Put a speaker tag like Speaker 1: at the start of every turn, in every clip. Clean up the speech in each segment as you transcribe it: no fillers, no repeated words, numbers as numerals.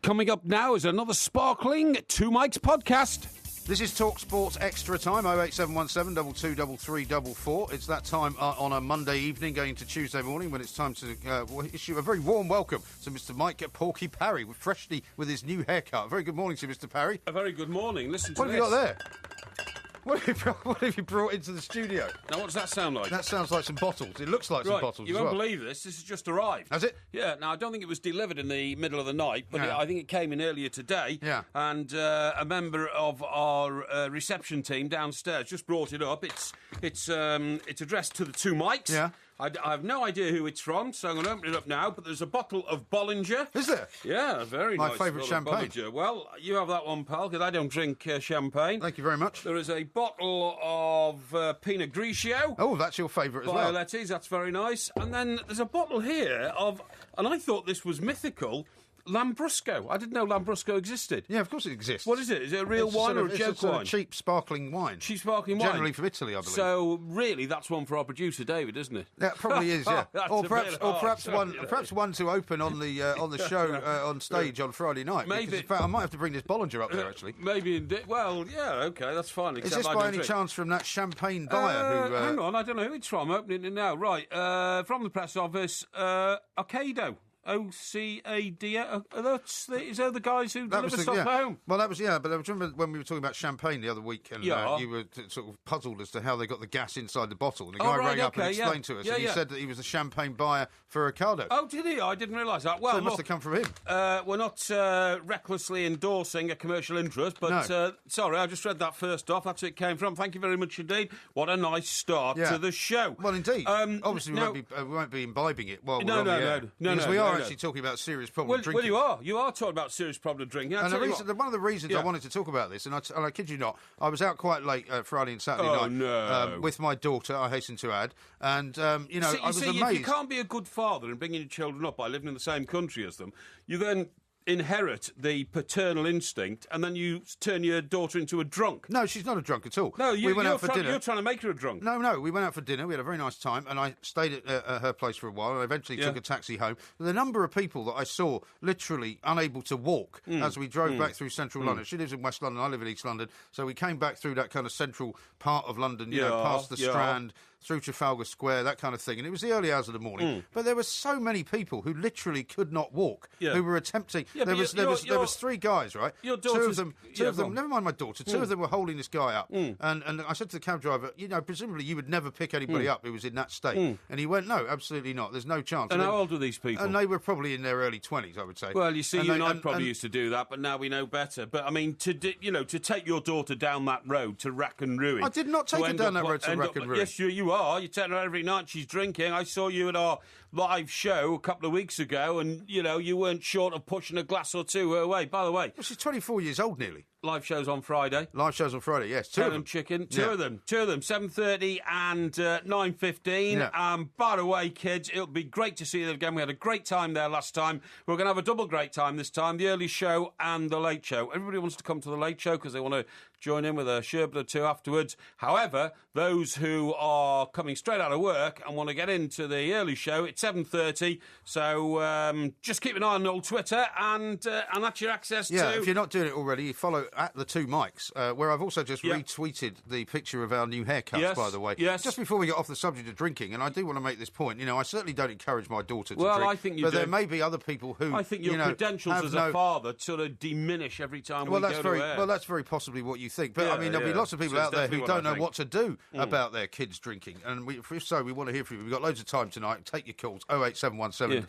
Speaker 1: Coming up now is another sparkling Two Mics podcast.
Speaker 2: This is Talk Sports Extra Time, 08717 223344. It's that time on a Monday evening going into Tuesday morning when it's time to issue a very warm welcome to Mr. Mike Porky Parry, freshly with his new haircut. Very good morning to you, Mr. Parry.
Speaker 1: A very good morning. Listen to
Speaker 2: What have
Speaker 1: this.
Speaker 2: you got there? What have you brought into the studio?
Speaker 1: Now, what does that sound like?
Speaker 2: That sounds like some bottles. It looks like some bottles
Speaker 1: you
Speaker 2: as
Speaker 1: won't
Speaker 2: well.
Speaker 1: believe this. This has just arrived.
Speaker 2: Has it?
Speaker 1: Yeah. Now, I don't think it was delivered in the middle of the night, but
Speaker 2: Yeah.
Speaker 1: I think it came in earlier today.
Speaker 2: Yeah.
Speaker 1: And a member of our reception team downstairs just brought it up. It's addressed to the Two Mics.
Speaker 2: Yeah.
Speaker 1: I have no idea who it's from, so I'm going to open it up now. But there's a bottle of Bollinger.
Speaker 2: Is there?
Speaker 1: Yeah, very
Speaker 2: My
Speaker 1: nice.
Speaker 2: favourite
Speaker 1: bottle of
Speaker 2: champagne.
Speaker 1: Bollinger. Well, you have that one, pal, because I don't drink champagne.
Speaker 2: Thank you very much.
Speaker 1: There is a bottle of Pinot Grigio.
Speaker 2: Oh, that's your favourite as well.
Speaker 1: Violetti's, that's very nice. And then there's a bottle here of, and I thought this was mythical, Lambrusco. I didn't know Lambrusco existed.
Speaker 2: Yeah, of course it exists.
Speaker 1: What is it? Is it a real
Speaker 2: It's
Speaker 1: wine
Speaker 2: sort
Speaker 1: or
Speaker 2: of-
Speaker 1: a joke
Speaker 2: it's a
Speaker 1: wine?
Speaker 2: cheap sparkling wine.
Speaker 1: Cheap sparkling wine.
Speaker 2: Generally from Italy, I believe.
Speaker 1: So really, that's one for our producer David, isn't it?
Speaker 2: That probably is, yeah.
Speaker 1: That's
Speaker 2: or
Speaker 1: a
Speaker 2: perhaps,
Speaker 1: bit
Speaker 2: or
Speaker 1: harsh,
Speaker 2: perhaps one,
Speaker 1: you know.
Speaker 2: perhaps one to open on the show on stage on Friday night.
Speaker 1: Maybe.
Speaker 2: Because, in fact, I might have to bring this Bollinger up there actually.
Speaker 1: Maybe indeed. Well, yeah, okay, that's fine.
Speaker 2: Is
Speaker 1: except
Speaker 2: this
Speaker 1: I
Speaker 2: by
Speaker 1: don't
Speaker 2: any
Speaker 1: drink.
Speaker 2: chance from that champagne buyer who?
Speaker 1: Hang on, I don't know who it's from. Opening it now. Right, from the press office, Ocado. O-C-A-D-O. Is that the guys who
Speaker 2: That was
Speaker 1: deliver stuff home?
Speaker 2: Well, that was but I remember when we were talking about champagne the other week, and
Speaker 1: Yeah.
Speaker 2: you were sort of puzzled as to how they got the gas inside the bottle. And the
Speaker 1: Oh,
Speaker 2: guy
Speaker 1: right,
Speaker 2: rang up and
Speaker 1: okay, yeah.
Speaker 2: explained to us,
Speaker 1: Yeah,
Speaker 2: and he
Speaker 1: yeah.
Speaker 2: said that he was a champagne buyer for Ocado.
Speaker 1: Oh, did he? I didn't realise that. Well,
Speaker 2: So it must
Speaker 1: look,
Speaker 2: have come from him.
Speaker 1: we're not recklessly endorsing a commercial interest, but
Speaker 2: No.
Speaker 1: sorry, I just read that first off. That's where it came from. Thank you very much indeed. What a nice start
Speaker 2: Yeah.
Speaker 1: to the show.
Speaker 2: Well, indeed. Obviously,
Speaker 1: now-
Speaker 2: we won't be imbibing it while we're
Speaker 1: No,
Speaker 2: on the
Speaker 1: no,
Speaker 2: air.
Speaker 1: no,
Speaker 2: Because
Speaker 1: no,
Speaker 2: we
Speaker 1: no,
Speaker 2: are
Speaker 1: no.
Speaker 2: actually talking about serious problem
Speaker 1: Well,
Speaker 2: drinking.
Speaker 1: you are talking about serious problem drinking. I'll
Speaker 2: And
Speaker 1: tell you what.
Speaker 2: one of the reasons I
Speaker 1: Yeah.
Speaker 2: wanted to talk about this, and I kid you not, I was out quite late Friday and Saturday
Speaker 1: Oh,
Speaker 2: night
Speaker 1: no.
Speaker 2: with my daughter, I hasten to add, and, I was
Speaker 1: You
Speaker 2: amazed.
Speaker 1: can't be a good father and bringing your children up by living in the same country as them. You then inherit the paternal instinct, and then you turn your daughter into a drunk.
Speaker 2: No, she's not a drunk at all.
Speaker 1: No,
Speaker 2: we went out for dinner.
Speaker 1: You're trying to make her a drunk.
Speaker 2: No, we went out for dinner. We had a very nice time, and I stayed at her place for a while, and I eventually took a taxi home. The number of people that I saw literally unable to walk as we drove back through central London. She lives in West London, I live in East London, so we came back through that kind of central part of London, past the Strand, through Trafalgar Square, that kind of thing. And it was the early hours of the morning, but there were so many people who literally could not walk, who were attempting.
Speaker 1: Yeah,
Speaker 2: there
Speaker 1: but
Speaker 2: was three guys, right?
Speaker 1: Your
Speaker 2: two
Speaker 1: daughter's-
Speaker 2: of
Speaker 1: yeah,
Speaker 2: them.
Speaker 1: go on.
Speaker 2: Never mind my daughter. Two of them were holding this guy up, and I said to the cab driver, presumably you would never pick anybody up who was in that state. And he went, no, absolutely not. There's no chance.
Speaker 1: And how old were these people?
Speaker 2: And they were probably in their early 20s, I would say.
Speaker 1: Well, you see,
Speaker 2: and
Speaker 1: you and I probably used to do that, but now we know better. But I mean, to take your daughter down that road to rack and ruin.
Speaker 2: I did not take her down that road to rack and ruin.
Speaker 1: Yes, you are. You take her every night. She's drinking. I saw you at our live show a couple of weeks ago, and you weren't short of pushing a glass or two her way. By the way,
Speaker 2: Well, she's 24 years old nearly.
Speaker 1: live shows on Friday.
Speaker 2: Live shows on Friday, yes. Two of them.
Speaker 1: Chicken.
Speaker 2: Yeah.
Speaker 1: Two of them. 7:30 and 9:15.
Speaker 2: Yeah.
Speaker 1: By the way, kids, it'll be great to see you again. We had a great time there last time. We're going to have a double great time this time. The early show and the late show. Everybody wants to come to the late show because they want to join in with a sherbet or two afterwards. However, those who are coming straight out of work and want to get into the early show, it's 7:30. So just keep an eye on old Twitter and that's your access
Speaker 2: Yeah,
Speaker 1: to...
Speaker 2: if you're not doing it already, follow at the Two Mics, where I've also just
Speaker 1: Yeah.
Speaker 2: retweeted the picture of our new haircuts,
Speaker 1: Yes,
Speaker 2: by the way.
Speaker 1: yes.
Speaker 2: Just before we get off the subject of drinking, and I do want to make this point, I certainly don't encourage my daughter to
Speaker 1: Well,
Speaker 2: drink.
Speaker 1: I think you
Speaker 2: but
Speaker 1: do.
Speaker 2: there may be other people who,
Speaker 1: I think your credentials
Speaker 2: have
Speaker 1: as
Speaker 2: no-
Speaker 1: a father sort of diminish every time we
Speaker 2: that's
Speaker 1: go
Speaker 2: very
Speaker 1: to air.
Speaker 2: well. That's very possibly what you think. But
Speaker 1: Yeah,
Speaker 2: I mean, there'll be
Speaker 1: yeah.
Speaker 2: lots of people
Speaker 1: So it's
Speaker 2: out there who
Speaker 1: definitely
Speaker 2: don't
Speaker 1: what I
Speaker 2: know
Speaker 1: think.
Speaker 2: what to do about their kids drinking. And if so, we want to hear from you. We've got loads of time tonight. Take your calls. 08717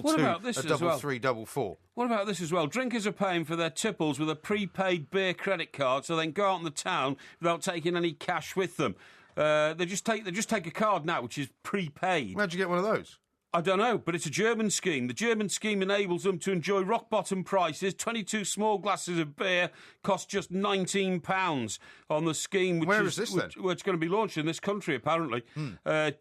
Speaker 1: What about this as well?
Speaker 2: 223344.
Speaker 1: What about this as well? Drinkers are paying for their tipples with a prepaid beer credit card, so then go out in the town without taking any cash with them. They just take a card now, which is prepaid.
Speaker 2: How'd you get one of those?
Speaker 1: I don't know, but it's a German scheme. The German scheme enables them to enjoy rock-bottom prices. 22 small glasses of beer cost just £19 on the scheme. Which
Speaker 2: Where is this, then?
Speaker 1: Well, it's going to be launched in this country, apparently.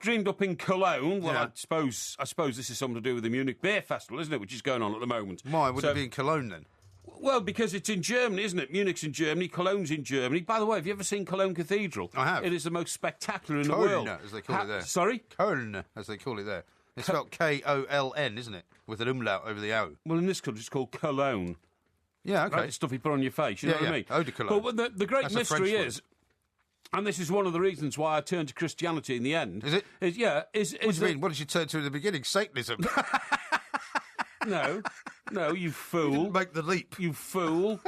Speaker 1: Dreamed up in Cologne. Well,
Speaker 2: Yeah.
Speaker 1: I suppose this is something to do with the Munich Beer Festival, isn't it, which is going on at the moment.
Speaker 2: Why would
Speaker 1: So-
Speaker 2: it be in Cologne then?
Speaker 1: Well, because it's in Germany, isn't it? Munich's in Germany, Cologne's in Germany. By the way, have you ever seen Cologne Cathedral?
Speaker 2: I have.
Speaker 1: It is the most spectacular in the
Speaker 2: Köln,
Speaker 1: world.
Speaker 2: as they call it there.
Speaker 1: Sorry?
Speaker 2: Köln, as they call it there. It's spelled Koln, isn't it? With an umlaut over the O.
Speaker 1: Well, in this country, it's called Cologne.
Speaker 2: Yeah, okay.
Speaker 1: Like the stuff you put on your face, you know what I mean?
Speaker 2: Eau de Cologne.
Speaker 1: But the great
Speaker 2: That's a
Speaker 1: mystery
Speaker 2: French
Speaker 1: is, and this is one of the reasons why I turned to Christianity in the end.
Speaker 2: Is it?
Speaker 1: Is
Speaker 2: What do you mean? What did you turn to in the beginning? Satanism.
Speaker 1: No, you fool.
Speaker 2: You didn't make the leap.
Speaker 1: You fool.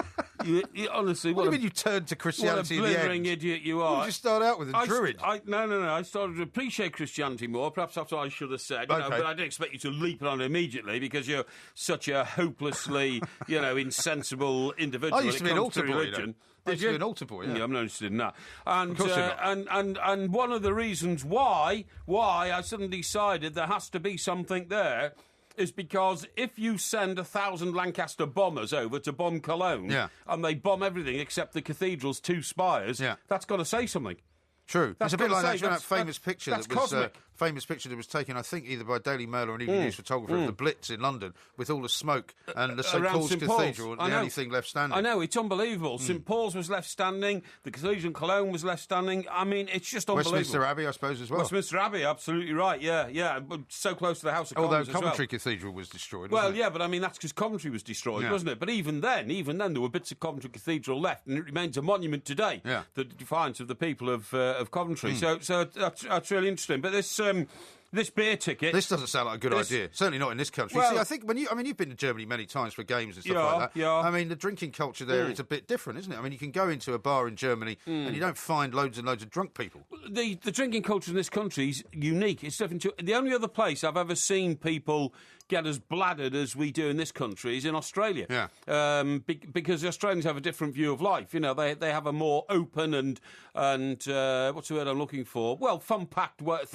Speaker 1: You honestly,
Speaker 2: What do you mean you turned to Christianity in the end?
Speaker 1: What a blithering idiot you are.
Speaker 2: What did you start out with, a druid?
Speaker 1: No. I started to appreciate Christianity more. Perhaps that's what I should have said. You know, but I didn't expect you to leap on it immediately because you're such a hopelessly, insensible individual.
Speaker 2: I used to be an altar boy,
Speaker 1: religion.
Speaker 2: I used to be an altar boy, yeah.
Speaker 1: I'm not interested in that. And,
Speaker 2: of course you're not.
Speaker 1: And one of the reasons why I suddenly decided there has to be something there is because if you send 1,000 Lancaster bombers over to bomb Cologne, and they bomb everything except the cathedral's 2 spires, that's got to say something.
Speaker 2: True. It's a bit like that famous picture
Speaker 1: that's
Speaker 2: that was
Speaker 1: cosmic.
Speaker 2: Famous picture that was taken, I think, either by Daily Mail or an Evening News photographer of the Blitz in London, with all the smoke and the St Paul's Cathedral, the only thing left standing.
Speaker 1: I know, it's unbelievable. St Paul's was left standing, the Cathedral in Cologne was left standing. I mean, it's just unbelievable.
Speaker 2: Westminster Abbey, I suppose, as well.
Speaker 1: Westminster Abbey, absolutely right, yeah. But so close to the House of Commons
Speaker 2: Although Coventry Cathedral was destroyed, wasn't it?
Speaker 1: Yeah, but I mean, that's because Coventry was destroyed, wasn't it? But even then, there were bits of Coventry Cathedral left, and it remains a monument today, the defiance of the people of Coventry. So that's really interesting. But this beer ticket...
Speaker 2: This doesn't sound like a good idea. Certainly not in this country.
Speaker 1: Well,
Speaker 2: see, I think you've been to Germany many times for games and stuff like that.
Speaker 1: Yeah.
Speaker 2: I mean, the drinking culture there is a bit different, isn't it? I mean, you can go into a bar in Germany and you don't find loads and loads of drunk people.
Speaker 1: The drinking culture in this country is unique. It's different. The only other place I've ever seen people get as bladdered as we do in this country is in Australia.
Speaker 2: Yeah.
Speaker 1: Because the Australians have a different view of life. You know, they have a more open and what's the word I'm looking for? Well, fun-packed way of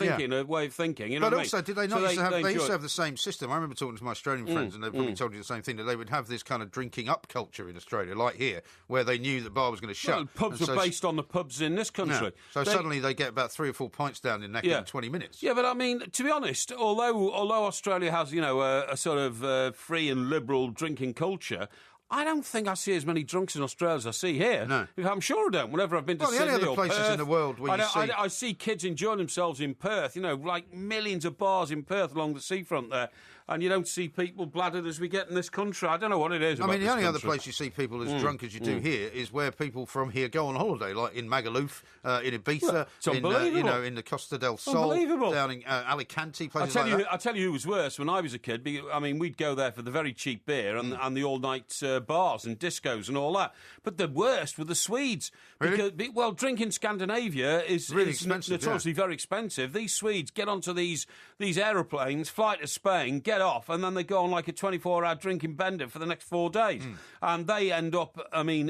Speaker 1: thinking. You know
Speaker 2: but
Speaker 1: what
Speaker 2: also,
Speaker 1: I mean?
Speaker 2: did they not used to have? They used to have the same system. I remember talking to my Australian friends, and they probably told you the same thing, that they would have this kind of drinking up culture in Australia, like here, where they knew the bar was going to shut.
Speaker 1: Well, pubs were based on the pubs in this country.
Speaker 2: So suddenly they get about 3 or 4 pints down their neck in 20 minutes.
Speaker 1: Yeah, but I mean, to be honest, although Australia has, a sort of free and liberal drinking culture, I don't think I see as many drunks in Australia as I see here.
Speaker 2: No.
Speaker 1: I'm sure I don't. Whenever I've been to Sydney
Speaker 2: the only other
Speaker 1: or
Speaker 2: places
Speaker 1: Perth,
Speaker 2: in the world where
Speaker 1: I see kids enjoying themselves in Perth, like millions of bars in Perth along the seafront there. And you don't see people bladdered as we get in this country. I don't know what it is.
Speaker 2: I mean, the only other place you see people as drunk as you do here is where people from here go on holiday, like in Magaluf, in Ibiza, in the Costa del Sol, down in Alicante, places like that.
Speaker 1: I'll tell you who was worse when I was a kid. I mean, we'd go there for the very cheap beer and the all-night bars and discos and all that. But the worst were the Swedes.
Speaker 2: Really?
Speaker 1: Because, drinking Scandinavia is
Speaker 2: really expensive,
Speaker 1: notoriously very expensive. These Swedes get onto these aeroplanes, fly to Spain, get off, and then they go on like a 24-hour drinking bender for the next 4 days. And they end up,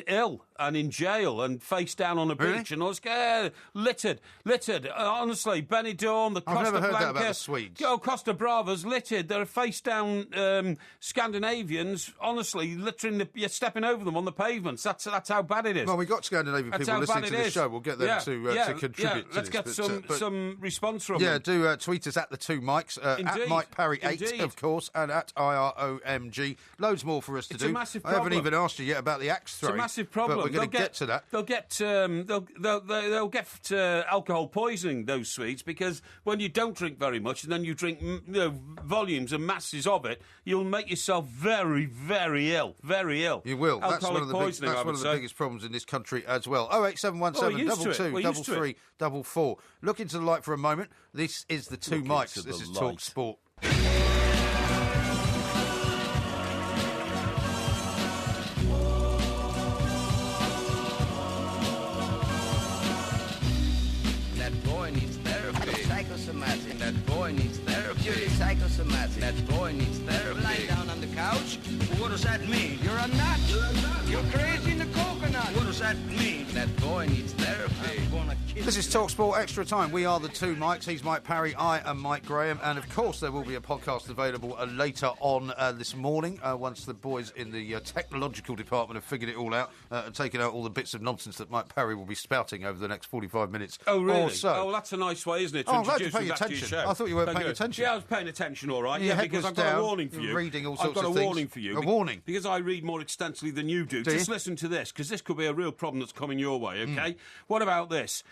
Speaker 1: ill and in jail and face down on a beach and all this, littered. Honestly, Benidorm, the Costa
Speaker 2: I've never heard
Speaker 1: Blanca,
Speaker 2: that about the Swedes.
Speaker 1: Costa Brava's littered. They're face down Scandinavians, honestly, littering. You're stepping over them on the pavements. That's how bad it is.
Speaker 2: Well, we got Scandinavian people listening to the show. We'll get them to contribute to
Speaker 1: let's
Speaker 2: this.
Speaker 1: Let's get some response from them.
Speaker 2: Do tweet us at the 2 Mics, at Mike Parry 8, of course, and at IROMG. Loads more for us to do.
Speaker 1: It's a massive
Speaker 2: problem. I haven't even asked you yet about the axe throwing.
Speaker 1: It's a massive problem.
Speaker 2: But we're going to get to that.
Speaker 1: They'll get alcohol poisoning, those Swedes, because when you don't drink very much and then you drink volumes and masses of it, you'll make yourself very, very ill. Very ill.
Speaker 2: You will. That's one of the biggest problems in this country as well. 08717 22 33 Look into the light for a moment. This is the 2 Mics. This is Talk Sport.
Speaker 3: That boy needs therapy. Psychosomatic. That boy needs therapy. Psychosomatic. That boy needs therapy. Lie down on the couch. What does that mean? You're a nut. You're crazy in the coconut. What does that mean? That boy needs therapy.
Speaker 2: This is TalkSport Extra Time. We are the 2 Mics. He's Mike Parry, I am Mike Graham. And, of course, there will be a podcast available later on this morning once the boys in the technological department have figured it all out and taken out all the bits of nonsense that Mike Parry will be spouting over the next 45 minutes
Speaker 1: or so.
Speaker 2: Oh, so.
Speaker 1: Oh, that's a nice way, isn't it,
Speaker 2: I'm glad you're paying attention. I thought you weren't paying attention.
Speaker 1: Yeah, I was paying attention, all right.
Speaker 2: Yeah,
Speaker 1: because I've got a warning for you.
Speaker 2: Reading all sorts
Speaker 1: I've got
Speaker 2: of
Speaker 1: a
Speaker 2: things.
Speaker 1: warning for you.
Speaker 2: A warning?
Speaker 1: Because I read more extensively than you do. Just listen to this, because this could be a real problem that's coming your way, OK? What about this?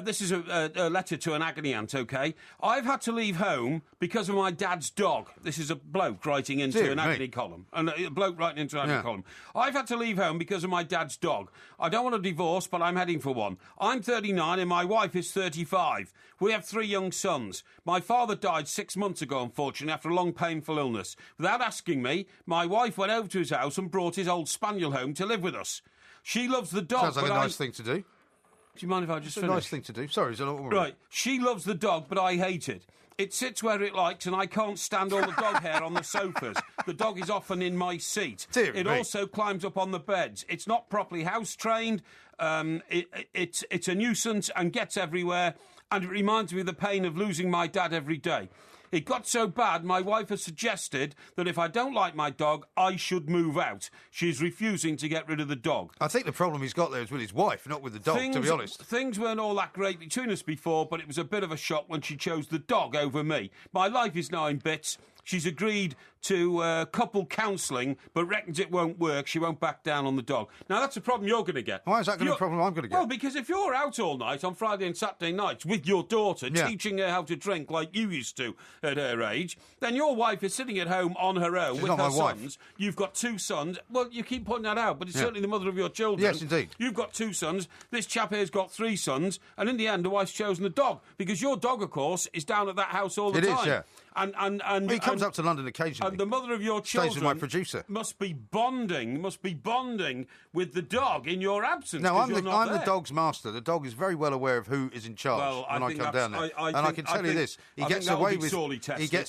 Speaker 1: This is a letter to an agony aunt, OK? I've had to leave home because of my dad's dog. This is a bloke writing into an agony column. A bloke writing into an agony column. I've had to leave home because of my dad's dog. I don't want a divorce, but I'm heading for one. I'm 39 and my wife is 35. We have 3 young sons. My father died 6 months ago, unfortunately, after a long, painful illness. Without asking me, my wife went over to his house and brought his old spaniel home to live with us. She loves the dog.
Speaker 2: Sounds like a nice thing to do.
Speaker 1: Do you mind if I just finish?
Speaker 2: It's a nice thing to do. Sorry, is there a lot more?
Speaker 1: Right. She loves the dog, but I hate it. It sits where it likes, and I can't stand all the dog hair on the sofas. The dog is often in my seat. It also climbs up on the beds. It's not properly house-trained. It's a nuisance and gets everywhere, and it reminds me of the pain of losing my dad every day. It got so bad, my wife has suggested that if I don't like my dog, I should move out. She's refusing to get rid of the dog.
Speaker 2: I think the problem he's got there is with his wife, not with the dog, to be honest.
Speaker 1: Things weren't all that great between us before, but it was a bit of a shock when she chose the dog over me. My life is now in bits. She's agreed to couple counselling, but reckons it won't work. She won't back down on the dog. Now, that's a problem you're going to get.
Speaker 2: Why is that going to be a problem I'm going to get?
Speaker 1: Well, because if you're out all night on Friday and Saturday nights with your daughter, teaching her how to drink like you used to at her age, then your wife is sitting at home on her own with her sons. You've got 2 sons. Well, you keep putting that out, but it's certainly the mother of your children.
Speaker 2: Yes, indeed.
Speaker 1: You've got 2 sons. This chap here's got 3 sons. And in the end, the wife's chosen the dog. Because your dog, of course, is down at that house all the time.
Speaker 2: It is, yeah.
Speaker 1: And
Speaker 2: he comes up to London occasionally.
Speaker 1: And the mother of your children
Speaker 2: stays with my producer.
Speaker 1: must be bonding with the dog in your absence.
Speaker 2: No, I'm the dog's master. The dog is very well aware of who is in charge when I come down there. I can tell you this: he gets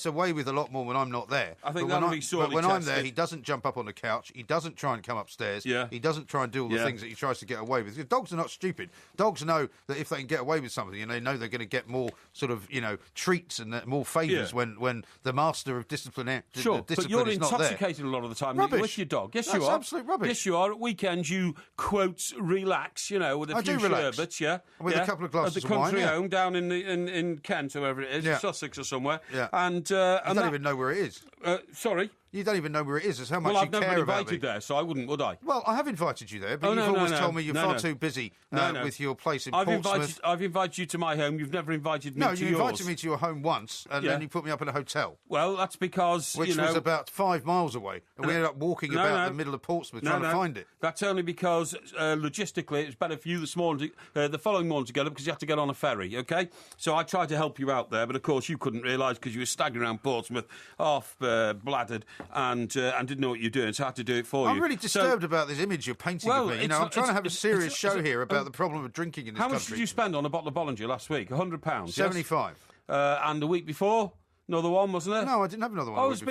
Speaker 2: away with a lot more when I'm not there.
Speaker 1: I think that'll be sorely tested.
Speaker 2: But when I'm there, he doesn't jump up on the couch. He doesn't try and come upstairs. He doesn't try and do all the things that he tries to get away with. Because dogs are not stupid. Dogs know that if they can get away with something, and they know they're going to get more sort of treats and more favours when the master of discipline is not there.
Speaker 1: But you're intoxicated a lot of the time with your dog. Yes, you are.
Speaker 2: Absolute rubbish.
Speaker 1: Yes, you are. At weekends, you quote relax, with a few sherbets,
Speaker 2: with a couple of glasses of wine.
Speaker 1: At the country home down in Kent, or wherever it is, Sussex or somewhere.
Speaker 2: Yeah.
Speaker 1: And
Speaker 2: I don't even know where it is.
Speaker 1: Sorry.
Speaker 2: You don't even know where it is. It's how much
Speaker 1: you
Speaker 2: care about me.
Speaker 1: Well, I've never been invited there, so I wouldn't, would I?
Speaker 2: Well, I have invited you there, but you've always told me you're far too busy with your place in Portsmouth.
Speaker 1: I've invited you to my home. You've never invited me to yours.
Speaker 2: No, you invited me to your home once, and then you put me up in a hotel.
Speaker 1: Well, that's because,
Speaker 2: Which was about 5 miles away, and we ended up walking about the middle of Portsmouth trying to find it.
Speaker 1: That's only because, logistically, it's better for you the following morning to get up, because you have to get on a ferry, OK? So I tried to help you out there, but, of course, you couldn't realise because you were staggering around Portsmouth, bladdered, and didn't know what you're doing, so I had to do it for you.
Speaker 2: I'm really disturbed about this image you're painting of me. I'm trying to have a serious show here about the problem of drinking in this country.
Speaker 1: How much did you spend on a bottle of Bollinger last week? £100?
Speaker 2: 75.
Speaker 1: And the week before? Another one, wasn't there?
Speaker 2: No, I didn't have another one.
Speaker 1: There's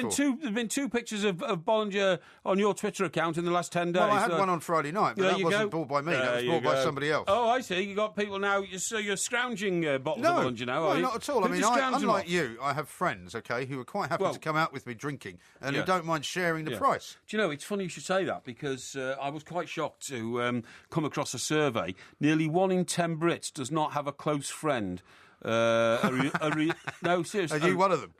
Speaker 1: been 2 pictures of Bollinger on your Twitter account in the last 10 days.
Speaker 2: Well, I had one on Friday night, but that wasn't bought by me. That was bought by somebody else.
Speaker 1: Oh, I see. You got people now. So you're scrounging bottles of Bollinger now, are you?
Speaker 2: No, not at all. I mean, unlike you, I have friends, who are quite happy to come out with me drinking and who don't mind sharing the price.
Speaker 1: Do you know, it's funny you should say that, because I was quite shocked to come across a survey. Nearly 1 in 10 Brits does not have a close friend. No, seriously.
Speaker 2: Are you one of them?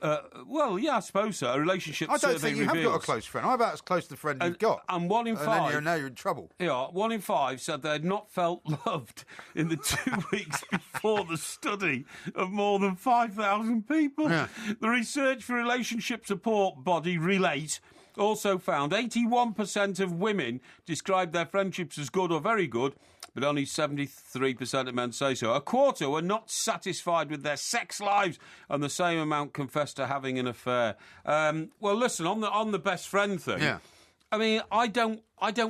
Speaker 1: Well, yeah, I suppose so. A relationship survey
Speaker 2: I don't think you have got a close friend. I'm about as close to the friend you've got.
Speaker 1: And 1 in 5...
Speaker 2: And now you're in trouble.
Speaker 1: Yeah, 1 in 5 said they had not felt loved in the 2 weeks before the study of more than 5,000 people. Yeah. The research for relationship support body Relate also found 81% of women described their friendships as good or very good, but only 73% of men say so. A quarter were not satisfied with their sex lives, and the same amount confessed to having an affair. Well, listen, on the best friend thing, I mean, I don't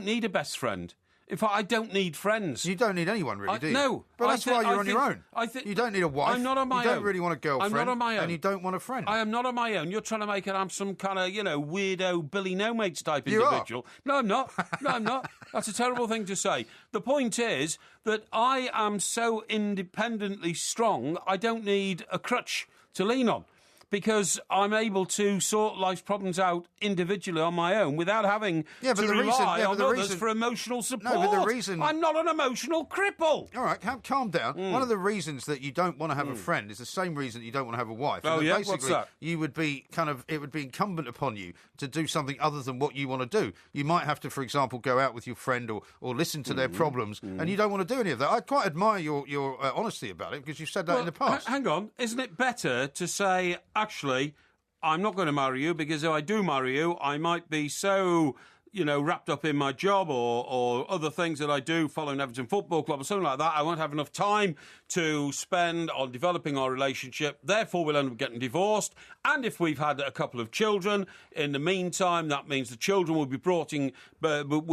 Speaker 1: need a best friend. In fact, I don't need friends.
Speaker 2: You don't need anyone, really, do you?
Speaker 1: No.
Speaker 2: But that's why you're on your own. You don't need a wife.
Speaker 1: I'm not on my own.
Speaker 2: You don't really want a girlfriend.
Speaker 1: I'm not on my own.
Speaker 2: And you don't want a friend.
Speaker 1: I am not on my own. You're trying to make it I'm some kind of, weirdo Billy No-Mates type individual. No, I'm not. No, I'm not. That's a terrible thing to say. The point is that I am so independently strong, I don't need a crutch to lean on. because I'm able to sort life's problems out individually on my own without having to rely on others for emotional support.
Speaker 2: No, but the reason...
Speaker 1: I'm not an emotional cripple.
Speaker 2: All right, calm down. One of the reasons that you don't want to have a friend is the same reason you don't want to have a wife.
Speaker 1: Oh, yeah?
Speaker 2: Basically,
Speaker 1: What's that?
Speaker 2: You would be it would be incumbent upon you to do something other than what you want to do. You might have to, for example, go out with your friend or listen to their problems, and you don't want to do any of that. I quite admire your honesty about it, because you've said that in the past.
Speaker 1: Hang on. Isn't it better to say, actually, I'm not going to marry you, because if I do marry you, I might be so, wrapped up in my job or other things that I do, following Everton Football Club or something like that, I won't have enough time to spend on developing our relationship. Therefore, we'll end up getting divorced. And if we've had a couple of children, in the meantime, that means the children will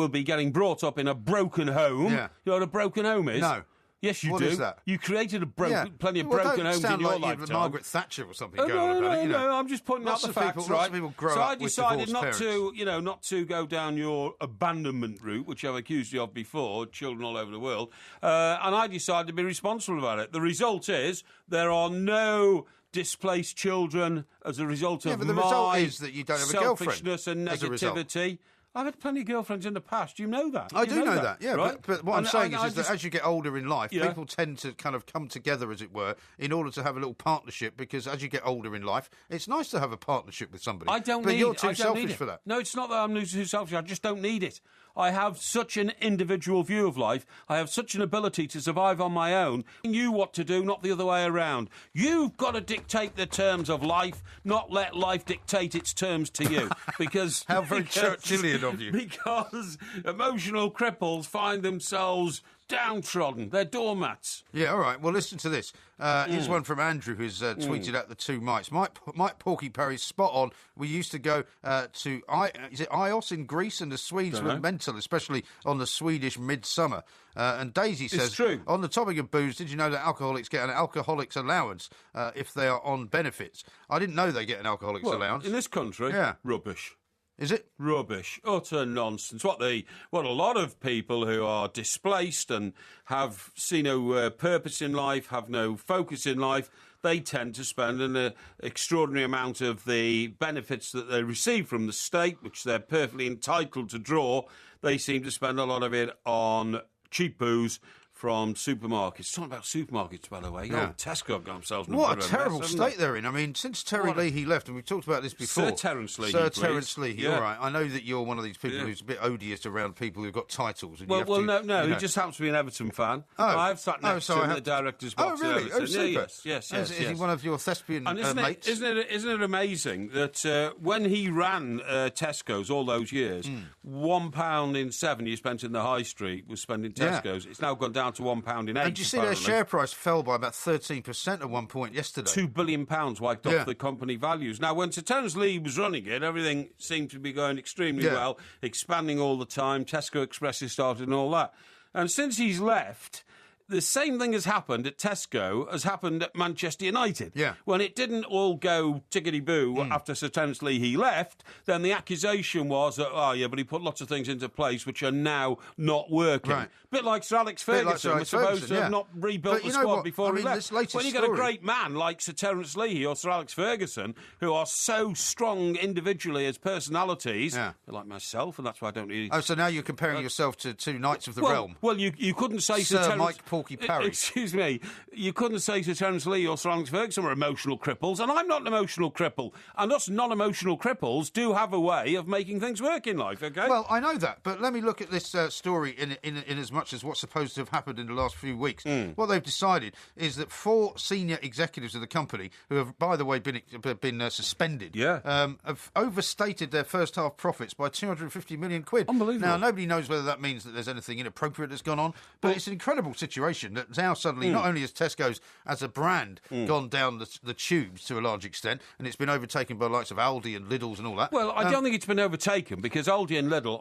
Speaker 1: be getting brought up in a broken home.
Speaker 2: Yeah.
Speaker 1: You know what a broken home is?
Speaker 2: No.
Speaker 1: Yes, you
Speaker 2: What
Speaker 1: do.
Speaker 2: Is that?
Speaker 1: You created plenty of broken homes in your lifetime.
Speaker 2: Margaret Thatcher or something going on about it.
Speaker 1: No, I'm just pointing out the facts, right?
Speaker 2: Lots of people grow
Speaker 1: so
Speaker 2: up
Speaker 1: I decided
Speaker 2: with divorced
Speaker 1: not to go down your abandonment route, which I've accused you of before, children all over the world, and I decided to be responsible about it. The result is there are no displaced children as a result of
Speaker 2: but the result is that you don't have a girlfriend
Speaker 1: selfishness and
Speaker 2: as a result.
Speaker 1: negativity. I've had plenty of girlfriends in the past. You know that.
Speaker 2: I do know that, yeah.
Speaker 1: Right?
Speaker 2: But what I'm saying is that as you get older in life,
Speaker 1: Yeah.
Speaker 2: people tend to kind of come together, as it were, in order to have a little partnership, because as you get older in life, it's nice to have a partnership with somebody. But you're too selfish for that.
Speaker 1: No, it's not that I'm too selfish. I just don't need it. I have such an individual view of life. I have such an ability to survive on my own. You what to do, not the other way around. You've got to dictate the terms of life, not let life dictate its terms to you. Because
Speaker 2: How very Churchillian of you.
Speaker 1: Because emotional cripples find themselves downtrodden. They're doormats.
Speaker 2: Yeah, all right. Well, listen to this. Here's one from Andrew, who's tweeted at the two mics. Mike Porky Perry's spot on. We used to go to Ios in Greece, and the Swedes were mental, especially on the Swedish midsummer. And Daisy says,
Speaker 1: true.
Speaker 2: On the topic of booze, did you know that alcoholics get an alcoholics allowance if they are on benefits? I didn't know they get an alcoholics allowance.
Speaker 1: In this country?
Speaker 2: Yeah.
Speaker 1: Rubbish.
Speaker 2: Is it?
Speaker 1: Rubbish. Utter nonsense. What a lot of people who are displaced and have seen no purpose in life, have no focus in life, they tend to spend an extraordinary amount of the benefits that they receive from the state, which they're perfectly entitled to draw. They seem to spend a lot of it on cheap booze from supermarkets. It's not about supermarkets, by the way.
Speaker 2: Yeah.
Speaker 1: Oh, Tesco have got themselves in
Speaker 2: What a
Speaker 1: mess,
Speaker 2: terrible
Speaker 1: haven't
Speaker 2: state
Speaker 1: they?
Speaker 2: they're in. I mean, since Terry Leahy left, and we've talked about this before.
Speaker 1: Sir Terence Leahy,
Speaker 2: Sir
Speaker 1: please.
Speaker 2: Terence Leahy,
Speaker 1: Yeah.
Speaker 2: all right. I know that you're one of these people
Speaker 1: Yeah.
Speaker 2: who's a bit odious around people who've got titles. And
Speaker 1: Well,
Speaker 2: you have to,
Speaker 1: he just happens to be an Everton fan.
Speaker 2: Oh.
Speaker 1: I've sat next to him in the director's box.
Speaker 2: Oh, really?
Speaker 1: at Everton.
Speaker 2: Oh, super.
Speaker 1: Yes.
Speaker 2: Is he one of your thespian
Speaker 1: And
Speaker 2: mates?
Speaker 1: isn't it amazing that when he ran Tesco's all those years, £1.07 you spent in the high street was spent in
Speaker 2: Yeah.
Speaker 1: Tesco's. It's now gone down to £1.08.
Speaker 2: And do you see their share price fell by about 13% at one point yesterday?
Speaker 1: £2 billion wiped
Speaker 2: Yeah.
Speaker 1: off the company values. Now, when Sir Terence Leahy was running it, everything seemed to be going extremely well, expanding all the time. Tesco Expresses started and all that. And since he's left, the same thing has happened at Tesco as happened at Manchester United.
Speaker 2: Yeah.
Speaker 1: When it didn't all go tickety-boo after Sir Terence Leahy left, then the accusation was that, but he put lots of things into place which are now not working.
Speaker 2: Right.
Speaker 1: Bit like Sir Alex Ferguson was supposed to have not rebuilt
Speaker 2: But
Speaker 1: the
Speaker 2: you know
Speaker 1: squad
Speaker 2: what?
Speaker 1: before
Speaker 2: I mean,
Speaker 1: he left.
Speaker 2: this latest
Speaker 1: When you get a
Speaker 2: story-
Speaker 1: great man like Sir Terence Leahy or Sir Alex Ferguson, who are so strong individually as personalities,
Speaker 2: Yeah.
Speaker 1: like myself, and that's why I don't really...
Speaker 2: Oh, so now you're comparing yourself to two Knights of the Realm.
Speaker 1: Well, you couldn't say Sir
Speaker 2: Sir
Speaker 1: Terence...
Speaker 2: Mike Porky Parry.
Speaker 1: Excuse me. You couldn't say Sir Terence Leahy or Sir Alex Ferguson were emotional cripples, and I'm not an emotional cripple. And us non-emotional cripples do have a way of making things work in life, OK?
Speaker 2: Well, I know that, but let me look at this story in as much as what's supposed to have happened in the last few weeks. What they've decided is that 4 senior executives of the company, who have, by the way, been suspended, have overstated their first half profits by 250 million quid.
Speaker 1: Unbelievable.
Speaker 2: Now, nobody knows whether that means that there's anything inappropriate that's gone on, but it's an incredible situation that now suddenly, not only has Tesco's as a brand gone down the tubes to a large extent, and it's been overtaken by the likes of Aldi and Lidl's and all that.
Speaker 1: Well, I don't think it's been overtaken because Aldi and Lidl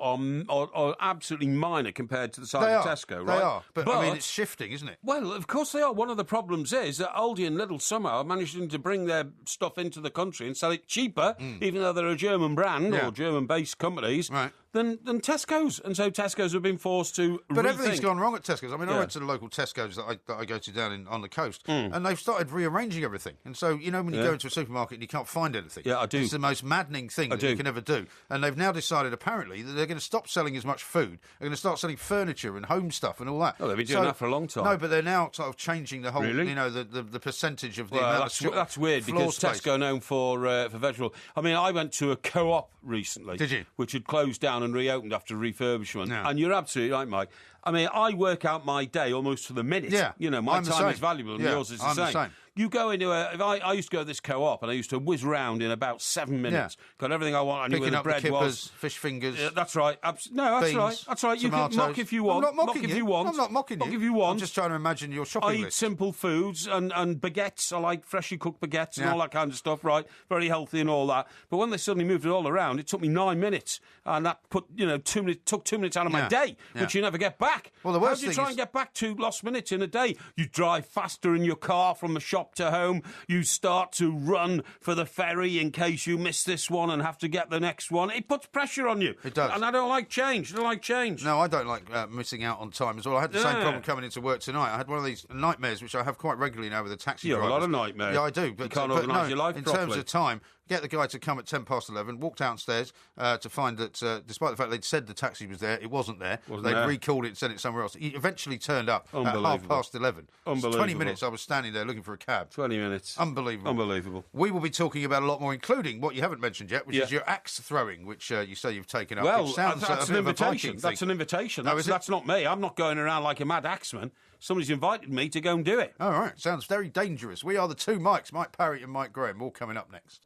Speaker 1: are absolutely minor compared to the size of Tesco, right?
Speaker 2: They are. But I mean, it's shifting, isn't it?
Speaker 1: Well, of course they are. One of the problems is that Aldi and Lidl somehow are managing to bring their stuff into the country and sell it cheaper, even though they're a German brand or German-based companies.
Speaker 2: Right.
Speaker 1: than Tesco's. And so Tesco's have been forced to
Speaker 2: But
Speaker 1: rethink.
Speaker 2: everything's gone wrong at Tesco's. I mean, I
Speaker 1: Yeah.
Speaker 2: went to the local Tesco's that I go to down on the coast, and they've started rearranging everything. And so, you know, when you go into a supermarket and you can't find anything,
Speaker 1: Yeah, I do.
Speaker 2: It's the most maddening thing that
Speaker 1: do.
Speaker 2: you can ever do. And they've now decided, apparently, that they're going to stop selling as much food. They're going to start selling furniture and home stuff and all that.
Speaker 1: Oh, they've been doing that for a long time.
Speaker 2: No, but they're now sort of changing the whole,
Speaker 1: Really?
Speaker 2: you know, the percentage of the
Speaker 1: Well,
Speaker 2: amount of
Speaker 1: that's weird
Speaker 2: floor
Speaker 1: because
Speaker 2: space.
Speaker 1: Tesco are known for vegetable. I mean, I went to a Co-op recently.
Speaker 2: Did you?
Speaker 1: Which had closed down and reopened after refurbishment.
Speaker 2: Yeah.
Speaker 1: And you're absolutely right, Mike. I mean, I work out my day almost to the minute.
Speaker 2: Yeah,
Speaker 1: You know, my
Speaker 2: I'm the
Speaker 1: time
Speaker 2: same.
Speaker 1: is valuable and
Speaker 2: Yeah,
Speaker 1: yours is the
Speaker 2: I'm
Speaker 1: same.
Speaker 2: the same.
Speaker 1: You go into I used to go to this Co-op and I used to whiz round in about 7 minutes. Got everything I want. I knew where
Speaker 2: Picking
Speaker 1: the
Speaker 2: up the
Speaker 1: bread
Speaker 2: kippers,
Speaker 1: was.
Speaker 2: fish fingers.
Speaker 1: Yeah, that's right. No, that's
Speaker 2: beans,
Speaker 1: right. That's right. You can
Speaker 2: tomatoes.
Speaker 1: mock if you want.
Speaker 2: I'm not mocking
Speaker 1: mock
Speaker 2: you.
Speaker 1: if you want.
Speaker 2: I'm not mocking you.
Speaker 1: Mock if you want.
Speaker 2: I'm just trying to imagine your shopping
Speaker 1: I eat
Speaker 2: list.
Speaker 1: simple foods and baguettes. I like freshly cooked baguettes and
Speaker 2: Yeah.
Speaker 1: all that kind of stuff, right? Very healthy and all that. But when they suddenly moved it all around, it took me 9 minutes. And that took 2 minutes out of my
Speaker 2: Yeah.
Speaker 1: day,
Speaker 2: Yeah.
Speaker 1: which you never get back.
Speaker 2: Well, the
Speaker 1: How
Speaker 2: worst
Speaker 1: do you
Speaker 2: thing
Speaker 1: try
Speaker 2: is-
Speaker 1: and get back 2 lost minutes in a day? You drive faster in your car from the shop to home. You start to run for the ferry in case you miss this one and have to get the next one. It puts pressure on you.
Speaker 2: It does.
Speaker 1: And I don't like change. I don't like change.
Speaker 2: No, I don't like missing out on time as well. I had the same
Speaker 1: Yeah.
Speaker 2: problem coming into work tonight. I had one of these nightmares, which I have quite regularly now with the taxi
Speaker 1: You have a
Speaker 2: drivers.
Speaker 1: lot of nightmares.
Speaker 2: Yeah, I do. But
Speaker 1: You can't
Speaker 2: but
Speaker 1: organise
Speaker 2: no,
Speaker 1: your life
Speaker 2: in
Speaker 1: properly.
Speaker 2: terms of time, get the guy to come at 11:10, walk downstairs to find that, despite the fact they'd said the taxi was there, it wasn't there.
Speaker 1: Wasn't
Speaker 2: They'd
Speaker 1: there.
Speaker 2: recalled it and sent it somewhere else. He eventually turned up at
Speaker 1: Unbelievable.
Speaker 2: 11:30. So 20
Speaker 1: Unbelievable.
Speaker 2: minutes I was standing there looking for a cab.
Speaker 1: 20 minutes.
Speaker 2: Unbelievable.
Speaker 1: Unbelievable.
Speaker 2: We will be talking about a lot more, including what you haven't mentioned yet, which
Speaker 1: Yeah.
Speaker 2: is your axe throwing, which you say you've taken up.
Speaker 1: Well,
Speaker 2: which sounds
Speaker 1: that's
Speaker 2: a
Speaker 1: an
Speaker 2: bit of a
Speaker 1: invitation.
Speaker 2: Viking
Speaker 1: That's
Speaker 2: thing.
Speaker 1: an invitation.
Speaker 2: Oh,
Speaker 1: That's,
Speaker 2: is it?
Speaker 1: that's not me. I'm not going around like a mad axeman. Somebody's invited me to go and do it.
Speaker 2: All right, sounds very dangerous. We are the two Mikes, Mike Parry and Mike Graham, all coming up next.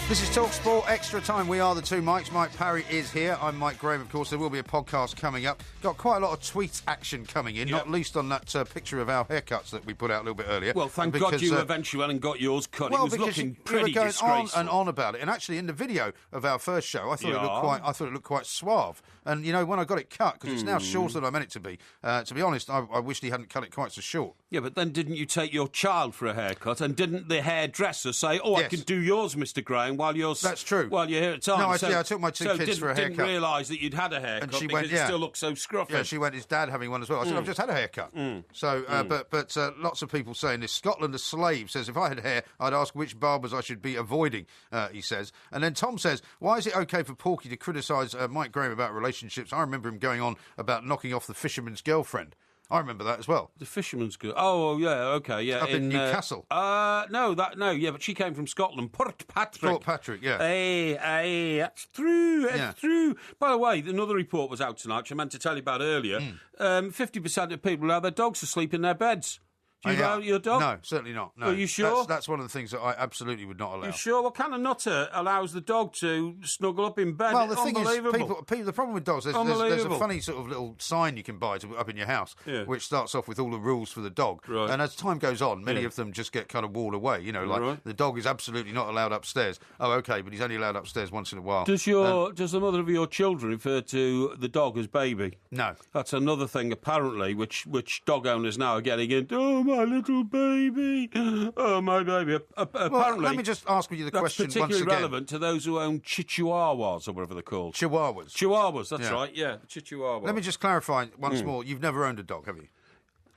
Speaker 2: This is TalkSport Extra Time. We are the two Mikes. Mike Parry is here. I'm Mike Graham, of course. There will be a podcast coming up. Got quite a lot of tweet action coming in, not least on that picture of our haircuts that we put out a little bit earlier.
Speaker 1: Well, thank God
Speaker 2: Because,
Speaker 1: you eventually went and got yours cut.
Speaker 2: Well,
Speaker 1: it was
Speaker 2: because
Speaker 1: looking
Speaker 2: you
Speaker 1: pretty
Speaker 2: were going
Speaker 1: disgraceful.
Speaker 2: on and on about it, and actually in the video of our first show, I thought it looked quite suave. And you know, when I got it cut, because it's now shorter than I meant it to be honest, I wished he hadn't cut it quite so short.
Speaker 1: Yeah, but then didn't you take your child for a haircut? And didn't the hairdresser say, "Oh, I
Speaker 2: Yes.
Speaker 1: can do yours, Mr. Graham, while you're
Speaker 2: That's true.
Speaker 1: while you're here at time"?
Speaker 2: No, I took my two kids for a
Speaker 1: Didn't
Speaker 2: haircut.
Speaker 1: realise that you'd had a haircut
Speaker 2: And she
Speaker 1: because
Speaker 2: went,
Speaker 1: it
Speaker 2: yeah.
Speaker 1: still looked so scruffy.
Speaker 2: Yeah, she went, his dad having one as well. I said, I've just had a haircut. So, but lots of people saying this. Scotland, a slave, says, if I had hair, I'd ask which barbers I should be avoiding, he says. And then Tom says, why is it okay for Porky to criticise Mike Graham about relationships? I remember him going on about knocking off the fisherman's girlfriend. I remember that as well.
Speaker 1: The fisherman's girl. Oh, yeah, okay, yeah.
Speaker 2: Up in Newcastle.
Speaker 1: Yeah, but she came from Scotland. Port Patrick.
Speaker 2: Port Patrick, yeah.
Speaker 1: Hey, that's true. It's
Speaker 2: Yeah.
Speaker 1: true. By the way, another report was out tonight, which I meant to tell you about earlier. 50% of people allow their dogs to sleep in their beds. Do you allow your dog?
Speaker 2: No, certainly not. No.
Speaker 1: Are you sure?
Speaker 2: That's one of the things that I absolutely would not allow.
Speaker 1: You sure? What kind of nutter allows the dog to snuggle up in bed?
Speaker 2: Well, the thing is,
Speaker 1: Unbelievable.
Speaker 2: people, the problem with dogs, there's a
Speaker 1: Unbelievable.
Speaker 2: funny sort of little sign you can buy up in your house,
Speaker 1: Yeah.
Speaker 2: which starts off with all the rules for the dog.
Speaker 1: Right.
Speaker 2: And as time goes on, many
Speaker 1: Yeah.
Speaker 2: of them just get kind of walled away. You know, like
Speaker 1: Right.
Speaker 2: the dog is absolutely not allowed upstairs. Oh, okay, but he's only allowed upstairs once in a while.
Speaker 1: Does the mother of your children refer to the dog as baby?
Speaker 2: No.
Speaker 1: That's another thing, apparently, which dog owners now are getting into. Oh, my little baby. Oh, my baby. Apparently,
Speaker 2: Well, let me just ask you the
Speaker 1: that's
Speaker 2: question once
Speaker 1: particularly
Speaker 2: again.
Speaker 1: relevant to those who own Chihuahuas, or whatever they're called.
Speaker 2: Chihuahuas.
Speaker 1: Chihuahuas, that's
Speaker 2: Yeah.
Speaker 1: right, yeah, Chihuahua.
Speaker 2: Let me just clarify once more. You've never owned a dog, have you?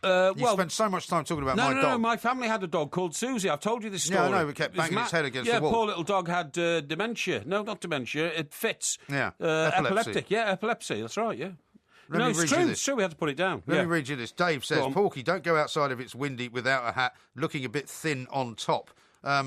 Speaker 2: You
Speaker 1: well,
Speaker 2: spent so much time talking about
Speaker 1: no,
Speaker 2: my
Speaker 1: no,
Speaker 2: dog.
Speaker 1: no, my family had a dog called Susie. I've told you this
Speaker 2: Yeah, I
Speaker 1: story.
Speaker 2: know, we kept
Speaker 1: It was
Speaker 2: banging its head against
Speaker 1: yeah,
Speaker 2: the wall.
Speaker 1: poor little dog had dementia. No, not dementia, it fits.
Speaker 2: Yeah,
Speaker 1: epileptic. Yeah, epilepsy, that's right, yeah.
Speaker 2: Let
Speaker 1: no,
Speaker 2: me
Speaker 1: it's
Speaker 2: read you
Speaker 1: true,
Speaker 2: this.
Speaker 1: it's true, we had to put it down.
Speaker 2: Let
Speaker 1: yeah.
Speaker 2: me read you this. Dave says,
Speaker 1: Go on.
Speaker 2: Porky, don't go outside if it's windy without a hat, looking a bit thin on top.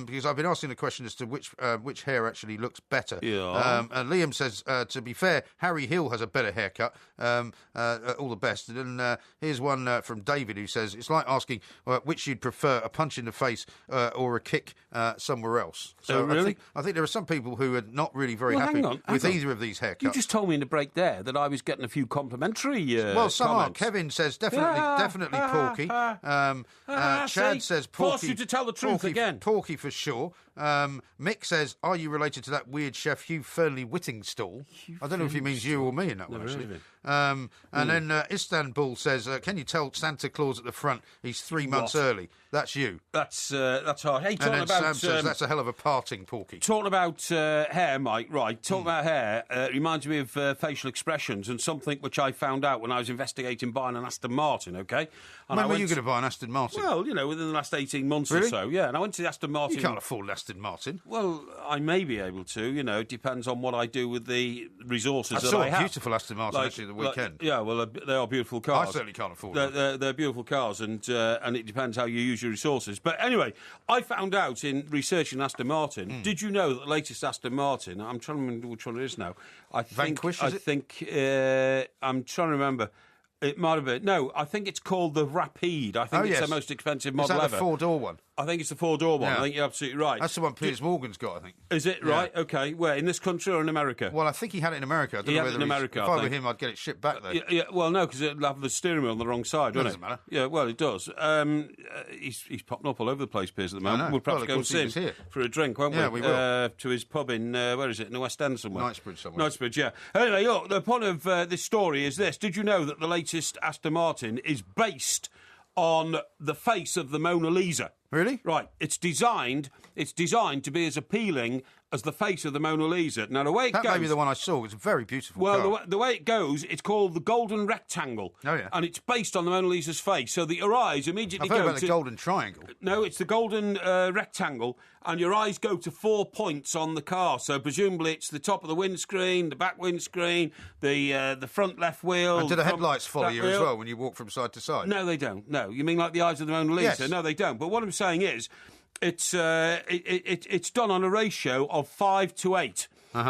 Speaker 2: Because I've been asking the question as to which hair actually looks better.
Speaker 1: Yeah.
Speaker 2: And Liam says, to be fair, Harry Hill has a better haircut. All the best. And here's one from David who says, it's like asking which you'd prefer, a punch in the face or a kick somewhere else. So
Speaker 1: Oh, really?
Speaker 2: I think there are some people who are not really very
Speaker 1: Well,
Speaker 2: happy
Speaker 1: hang on.
Speaker 2: with either of these haircuts.
Speaker 1: You just told me in the break there that I was getting a few complimentary
Speaker 2: Well, some
Speaker 1: comments.
Speaker 2: are. Kevin says definitely Porky. Chad
Speaker 1: see?
Speaker 2: says
Speaker 1: Forced
Speaker 2: Porky.
Speaker 1: you to tell the truth
Speaker 2: Porky,
Speaker 1: again.
Speaker 2: Porky for sure. Mick says, are you related to that weird chef Hugh Fernley Whittingstall? I don't know if he means you or me in that one,
Speaker 1: Never heard
Speaker 2: actually.
Speaker 1: of
Speaker 2: And then Istanbul says, can you tell Santa Claus at the front he's 3 months early? That's you.
Speaker 1: That's hard. Hey,
Speaker 2: And
Speaker 1: talking
Speaker 2: then
Speaker 1: about
Speaker 2: Sam says, that's a hell of a parting, Porky.
Speaker 1: talking about hair, Mike. Right, talking about hair reminds me of facial expressions and something which I found out when I was investigating buying an Aston Martin. Okay, and
Speaker 2: When were you going to buy an Aston Martin?
Speaker 1: Well, within the last 18 months or
Speaker 2: Really?
Speaker 1: so. Yeah, and I went to the Aston Martin.
Speaker 2: You can't afford an Aston Martin.
Speaker 1: Well, I may be able to. It depends on what I do with the resources
Speaker 2: I
Speaker 1: that
Speaker 2: saw
Speaker 1: I
Speaker 2: a
Speaker 1: have.
Speaker 2: beautiful Aston Martin actually the weekend.
Speaker 1: Yeah, well, they are beautiful cars.
Speaker 2: I certainly can't afford them.
Speaker 1: They're beautiful cars, and it depends how you use your resources. But anyway, I found out in researching Aston Martin. Did you know that the latest Aston Martin? I'm trying to remember which one it is now.
Speaker 2: Vanquish,
Speaker 1: I
Speaker 2: is it?
Speaker 1: think I'm trying to remember. It might have been. No, I think it's called the Rapide. I think it's the most expensive model
Speaker 2: Is that
Speaker 1: ever.
Speaker 2: the 4-door one?
Speaker 1: I think it's the 4-door one.
Speaker 2: Yeah.
Speaker 1: I think you're absolutely right.
Speaker 2: That's the one Piers Morgan's got, I think.
Speaker 1: Is it?
Speaker 2: Yeah.
Speaker 1: Right. Okay. Where? In this country or in America?
Speaker 2: Well, I think he had it in America. I don't
Speaker 1: He
Speaker 2: know
Speaker 1: had it
Speaker 2: whether
Speaker 1: in America,
Speaker 2: If
Speaker 1: I
Speaker 2: I were
Speaker 1: think.
Speaker 2: him, I'd get it shipped back there.
Speaker 1: Yeah, well, no, because it'll have the steering wheel on the wrong side, won't
Speaker 2: doesn't matter.
Speaker 1: Yeah, well, it does. He's popping up all over the place, Piers, at the moment.
Speaker 2: know.
Speaker 1: We'll perhaps
Speaker 2: Well, of
Speaker 1: go and
Speaker 2: course he
Speaker 1: see him
Speaker 2: was here.
Speaker 1: for a drink, won't we?
Speaker 2: Yeah, we will.
Speaker 1: To his pub in, where is it, in the West End somewhere?
Speaker 2: Knightsbridge somewhere.
Speaker 1: Knightsbridge, yeah. Anyway, look, the point of this story is this. Did you know that the latest Aston Martin is based on the face of the Mona Lisa?
Speaker 2: Really?
Speaker 1: Right. It's designed to be as appealing as the face of the Mona Lisa. Now, the way it
Speaker 2: That
Speaker 1: goes...
Speaker 2: may be the one I saw. It's a very beautiful
Speaker 1: Well,
Speaker 2: car.
Speaker 1: the way it goes, it's called the Golden Rectangle.
Speaker 2: Oh, yeah.
Speaker 1: And it's based on the Mona Lisa's face. So that your eyes immediately
Speaker 2: I've heard
Speaker 1: go
Speaker 2: about
Speaker 1: to...
Speaker 2: the Golden Triangle.
Speaker 1: No, it's the Golden Rectangle, and your eyes go to 4 points on the car. So presumably it's the top of the windscreen, the back windscreen, the front left wheel...
Speaker 2: And do the
Speaker 1: front
Speaker 2: headlights follow
Speaker 1: back
Speaker 2: you as
Speaker 1: wheel.
Speaker 2: well when you walk from side to side?
Speaker 1: No, they don't. No, you mean like the eyes of the Mona Lisa?
Speaker 2: Yes.
Speaker 1: No, they don't. But what I'm saying is, it's done on a ratio of 5 to 8.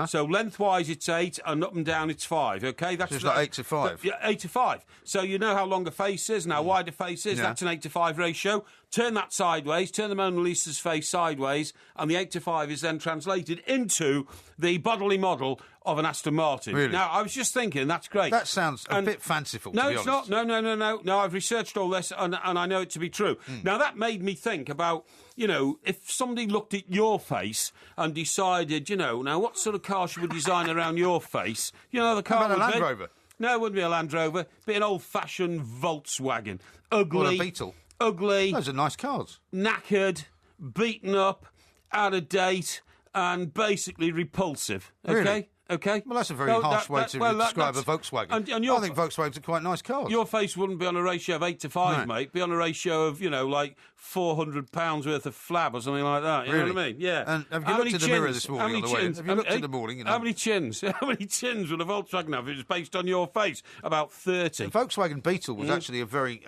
Speaker 1: So lengthwise it's 8, and up and down it's 5. Okay, that's
Speaker 2: So it's like 8 to 5.
Speaker 1: Yeah, 8 to 5. So you know how long a face is and how wide a face is.
Speaker 2: Yeah.
Speaker 1: That's an 8 to 5 ratio. Turn that sideways. Turn the Mona Lisa's face sideways, and the 8 to 5 is then translated into the bodily model of an Aston Martin.
Speaker 2: Really?
Speaker 1: Now, I was just thinking, that's great.
Speaker 2: That sounds a
Speaker 1: And-
Speaker 2: bit fanciful,
Speaker 1: No,
Speaker 2: to be
Speaker 1: it's
Speaker 2: honest.
Speaker 1: not. No, I've researched all this, and I know it to be true. Now, that made me think about, if somebody looked at your face and decided, now, what sort of car should we design around your face? The car
Speaker 2: How about a
Speaker 1: would
Speaker 2: Land
Speaker 1: be-
Speaker 2: Rover?
Speaker 1: No, it wouldn't be a Land Rover. It'd be an old-fashioned Volkswagen. Ugly.
Speaker 2: Or a Beetle?
Speaker 1: Ugly,
Speaker 2: Those are nice cars.
Speaker 1: knackered, beaten up, out of date, and basically repulsive. Okay?
Speaker 2: Really?
Speaker 1: Okay?
Speaker 2: Well, that's a very harsh way to describe a
Speaker 1: that's-
Speaker 2: Volkswagen.
Speaker 1: And your
Speaker 2: I think Volkswagens are quite nice cars.
Speaker 1: Your face wouldn't be on a ratio of 8 to 5,
Speaker 2: No.
Speaker 1: mate. Be on a ratio of, like £400 worth of flab or something like that. You know
Speaker 2: Really?
Speaker 1: what I mean? Yeah.
Speaker 2: And have you
Speaker 1: How
Speaker 2: looked
Speaker 1: many
Speaker 2: in the mirror
Speaker 1: chins?
Speaker 2: this
Speaker 1: How
Speaker 2: morning
Speaker 1: many
Speaker 2: on the way in?
Speaker 1: chins?
Speaker 2: Have you looked in the morning?
Speaker 1: How many chins? How many chins would a Volkswagen have if it was based on your face? About 30.
Speaker 2: The Volkswagen Beetle was actually a very,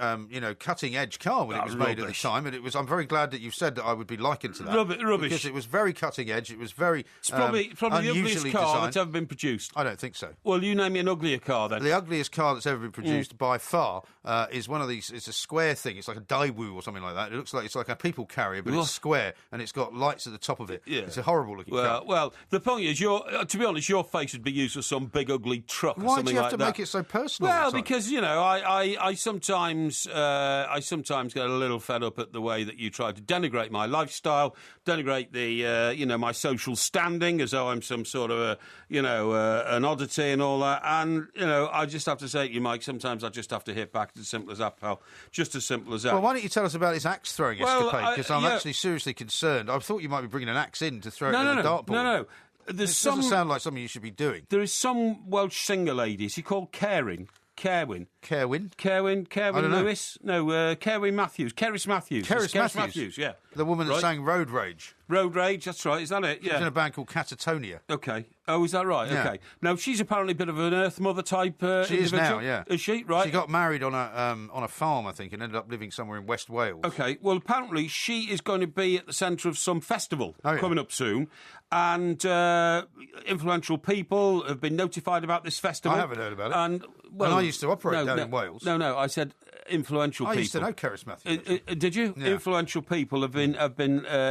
Speaker 2: cutting-edge car when it was made at the
Speaker 1: Rubbish.
Speaker 2: time, and I'm very glad that you said that I would be likened to that.
Speaker 1: Rubbish.
Speaker 2: Because it was very cutting-edge. It was very
Speaker 1: It's probably the ugliest
Speaker 2: unusually
Speaker 1: car
Speaker 2: designed.
Speaker 1: that's ever been produced.
Speaker 2: I don't think so.
Speaker 1: Well, you name me an uglier car then.
Speaker 2: The ugliest car that's ever been produced by far is one of these. It's a square thing. It's like a Daewoo or something like that. It looks like it's like a people carrier, but
Speaker 1: Ugh.
Speaker 2: it's square and it's got lights at the top of it.
Speaker 1: Yeah.
Speaker 2: It's a horrible looking car.
Speaker 1: Well, the point is, to be honest, your face would be used for some big ugly truck or
Speaker 2: Why
Speaker 1: something
Speaker 2: do you have
Speaker 1: like
Speaker 2: to
Speaker 1: that.
Speaker 2: make it so personal?
Speaker 1: Well,
Speaker 2: all the time?
Speaker 1: because I sometimes get a little fed up at the way that you try to denigrate my lifestyle, denigrate the my social standing as though I'm some sort of an oddity and all that. And I just have to say to you, Mike, sometimes I just have to hit back. It's as simple as that, pal. Just as simple as that.
Speaker 2: Well, why don't you tell us about this axe throwing
Speaker 1: Well,
Speaker 2: escapade? Because I'm
Speaker 1: yeah.
Speaker 2: actually seriously concerned. I thought you might be bringing an axe in to throw it
Speaker 1: no,
Speaker 2: at the dartboard.
Speaker 1: no.
Speaker 2: It
Speaker 1: There's
Speaker 2: doesn't sound like something you should be doing.
Speaker 1: There is some Welsh singer lady. Is she called Kerwin?
Speaker 2: Kerwin?
Speaker 1: Kerwin
Speaker 2: know.
Speaker 1: Lewis? No, Kerwin Matthews. Kerris Matthews.
Speaker 2: Kerris
Speaker 1: It's
Speaker 2: Matthews?
Speaker 1: yeah.
Speaker 2: The woman that
Speaker 1: Right.
Speaker 2: sang Road Rage.
Speaker 1: Road Rage, that's right. Is that it?
Speaker 2: She was in
Speaker 1: Yeah.
Speaker 2: a band called Catatonia.
Speaker 1: Okay. Oh, is that right?
Speaker 2: Yeah.
Speaker 1: Okay. Now, she's apparently a bit of an Earth Mother type
Speaker 2: She is
Speaker 1: individual.
Speaker 2: now, yeah.
Speaker 1: Is she? Right.
Speaker 2: She got married on a farm, I think, and ended up living somewhere in West Wales.
Speaker 1: Okay, well, apparently she is going to be at the centre of some festival coming up soon, and influential people have been notified about this festival.
Speaker 2: I haven't heard about it.
Speaker 1: And,
Speaker 2: And I used to operate down in Wales.
Speaker 1: No, I said influential
Speaker 2: I
Speaker 1: people.
Speaker 2: used to know Kerris Matthews.
Speaker 1: Did you?
Speaker 2: Yeah.
Speaker 1: Influential people have been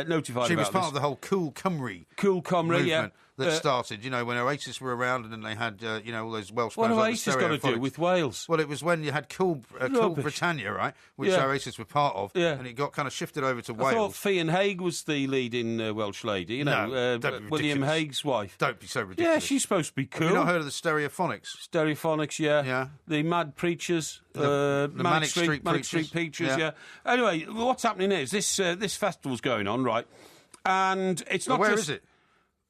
Speaker 1: notified
Speaker 2: She
Speaker 1: about
Speaker 2: was part
Speaker 1: this.
Speaker 2: of the whole Cool Cymru
Speaker 1: Cool Cymru, yeah.
Speaker 2: movement, that started, when Oasis were around and then they had, all those Welsh
Speaker 1: What
Speaker 2: bands like
Speaker 1: Oasis
Speaker 2: the
Speaker 1: got to do
Speaker 2: Stereophonics.
Speaker 1: with Wales?
Speaker 2: Well, it was when you had Cool Britannia, right, which Oasis were part of, and it got kind of shifted over to Wales.
Speaker 1: I thought Fianna Haig was the leading Welsh lady,
Speaker 2: No, don't be
Speaker 1: William
Speaker 2: ridiculous.
Speaker 1: Hague's wife.
Speaker 2: Don't be so ridiculous.
Speaker 1: Yeah, she's supposed to be cool.
Speaker 2: Have you not heard of the Stereophonics?
Speaker 1: Stereophonics, yeah.
Speaker 2: Yeah.
Speaker 1: The Mad Preachers.
Speaker 2: The Manic Street
Speaker 1: Preachers, yeah. Anyway, what's happening is this festival's going on, right? And it's not
Speaker 2: Where
Speaker 1: just...
Speaker 2: is it?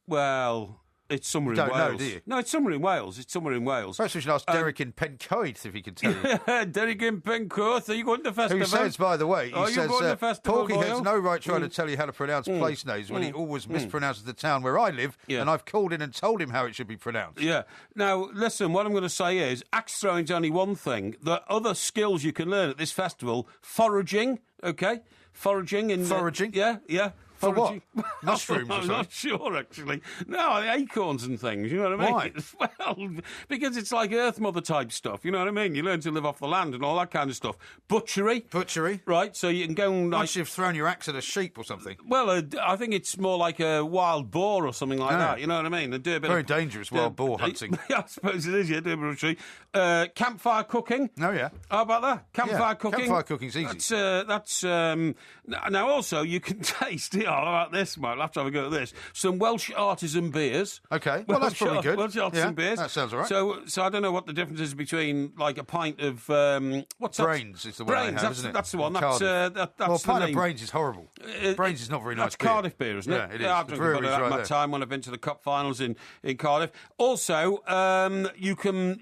Speaker 1: Well... It's somewhere in
Speaker 2: Don't
Speaker 1: Wales.
Speaker 2: know, do you?
Speaker 1: No, it's somewhere in Wales.
Speaker 2: Perhaps we should ask Derek in Pencoed if he can tell you.
Speaker 1: Derek in Pencoed, are you going to the festival?
Speaker 2: Who says, by the way,
Speaker 1: Are
Speaker 2: he
Speaker 1: you
Speaker 2: says,
Speaker 1: going to the festival,
Speaker 2: Porky has
Speaker 1: Boyle?
Speaker 2: no right trying to tell you how to pronounce place names when he always mispronounces the town where I live, and I've called in and told him how it should be pronounced.
Speaker 1: Yeah. Now, listen, what I'm going to say is axe throwing's only one thing. The other skills you can learn at this festival, foraging, okay? Foraging.
Speaker 2: Foraging?
Speaker 1: Yeah.
Speaker 2: For what?
Speaker 1: Foraging.
Speaker 2: Mushrooms or
Speaker 1: I'm
Speaker 2: something?
Speaker 1: not sure, actually. No, acorns and things, you know what I mean?
Speaker 2: Why?
Speaker 1: Well, because it's like Earth Mother type stuff, you know what I mean? You learn to live off the land and all that kind of stuff. Butchery. Right, so you can go and...
Speaker 2: Once you've thrown your axe at a sheep or something.
Speaker 1: Well, I think it's more like a wild boar or something like that, you know what I mean? They do a bit
Speaker 2: Very dangerous wild boar hunting.
Speaker 1: I suppose it is, yeah, do a bit of butchery. Campfire cooking.
Speaker 2: Oh, yeah.
Speaker 1: How about that? Campfire cooking.
Speaker 2: Campfire cooking's easy.
Speaker 1: That's now also you can taste. How about this, mate? I'll have to have a go at this. Some Welsh artisan beers.
Speaker 2: Okay, well that's probably good.
Speaker 1: Welsh artisan beers.
Speaker 2: That sounds all right.
Speaker 1: So I don't know what the difference is between like a pint of what's
Speaker 2: Brains
Speaker 1: that?
Speaker 2: is the one
Speaker 1: Brains,
Speaker 2: I have, isn't it?
Speaker 1: That's the one.
Speaker 2: In
Speaker 1: That's
Speaker 2: Cardiff.
Speaker 1: that's
Speaker 2: well,
Speaker 1: the
Speaker 2: pint
Speaker 1: name.
Speaker 2: of Brains is horrible. Brains is not very nice.
Speaker 1: That's Cardiff beer, isn't it?
Speaker 2: Yeah, it is.
Speaker 1: I've
Speaker 2: The
Speaker 1: drunk
Speaker 2: brewery's
Speaker 1: about that
Speaker 2: right
Speaker 1: my
Speaker 2: there.
Speaker 1: time when I've been to the cup finals in Cardiff. Also, you can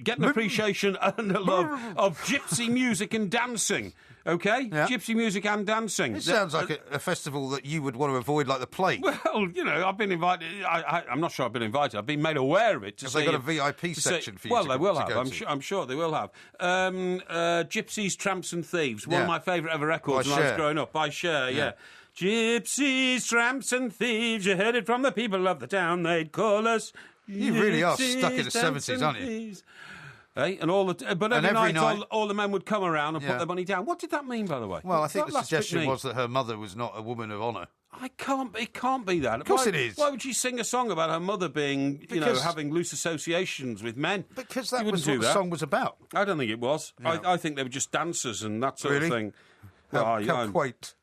Speaker 1: get an appreciation and a love of gypsy music and dancing. Okay,
Speaker 2: Yeah.
Speaker 1: Gypsy music and dancing.
Speaker 2: It sounds like a festival that you would want to avoid like the plague.
Speaker 1: Well, I've been invited. I'm not sure I've been invited. I've been made aware of it.
Speaker 2: Have they got a VIP section for you
Speaker 1: Well,
Speaker 2: to
Speaker 1: they will
Speaker 2: to
Speaker 1: have.
Speaker 2: go
Speaker 1: I'm
Speaker 2: to?
Speaker 1: sure. I'm sure they will have. Gypsies, Tramps, and Thieves. One of
Speaker 2: Yeah.
Speaker 1: my favourite ever records
Speaker 2: By
Speaker 1: when I was
Speaker 2: Cher.
Speaker 1: growing up. By Cher, yeah. Gypsies, tramps, and thieves. You heard it from the people of the town. They'd call us.
Speaker 2: You really are
Speaker 1: gypsies,
Speaker 2: stuck in the
Speaker 1: tramps,
Speaker 2: 70s,
Speaker 1: and
Speaker 2: aren't you?
Speaker 1: thieves. Hey, and but every
Speaker 2: every
Speaker 1: night,
Speaker 2: night-
Speaker 1: all the men would come around and
Speaker 2: Yeah.
Speaker 1: put their money down. What did that mean, by the way?
Speaker 2: Well, I
Speaker 1: What
Speaker 2: think
Speaker 1: did
Speaker 2: the
Speaker 1: that last bit
Speaker 2: suggestion
Speaker 1: mean?
Speaker 2: was that her mother was not a woman of honour.
Speaker 1: It can't be that. Of
Speaker 2: course it is.
Speaker 1: Why would she sing a song about her mother being,
Speaker 2: Because-
Speaker 1: having loose associations with men?
Speaker 2: Because
Speaker 1: You
Speaker 2: that
Speaker 1: wouldn't
Speaker 2: was
Speaker 1: do
Speaker 2: what the
Speaker 1: that.
Speaker 2: song was about.
Speaker 1: I don't think it was. I think they were just dancers and that sort
Speaker 2: Really?
Speaker 1: of thing.
Speaker 2: How
Speaker 1: I'm,
Speaker 2: quaint.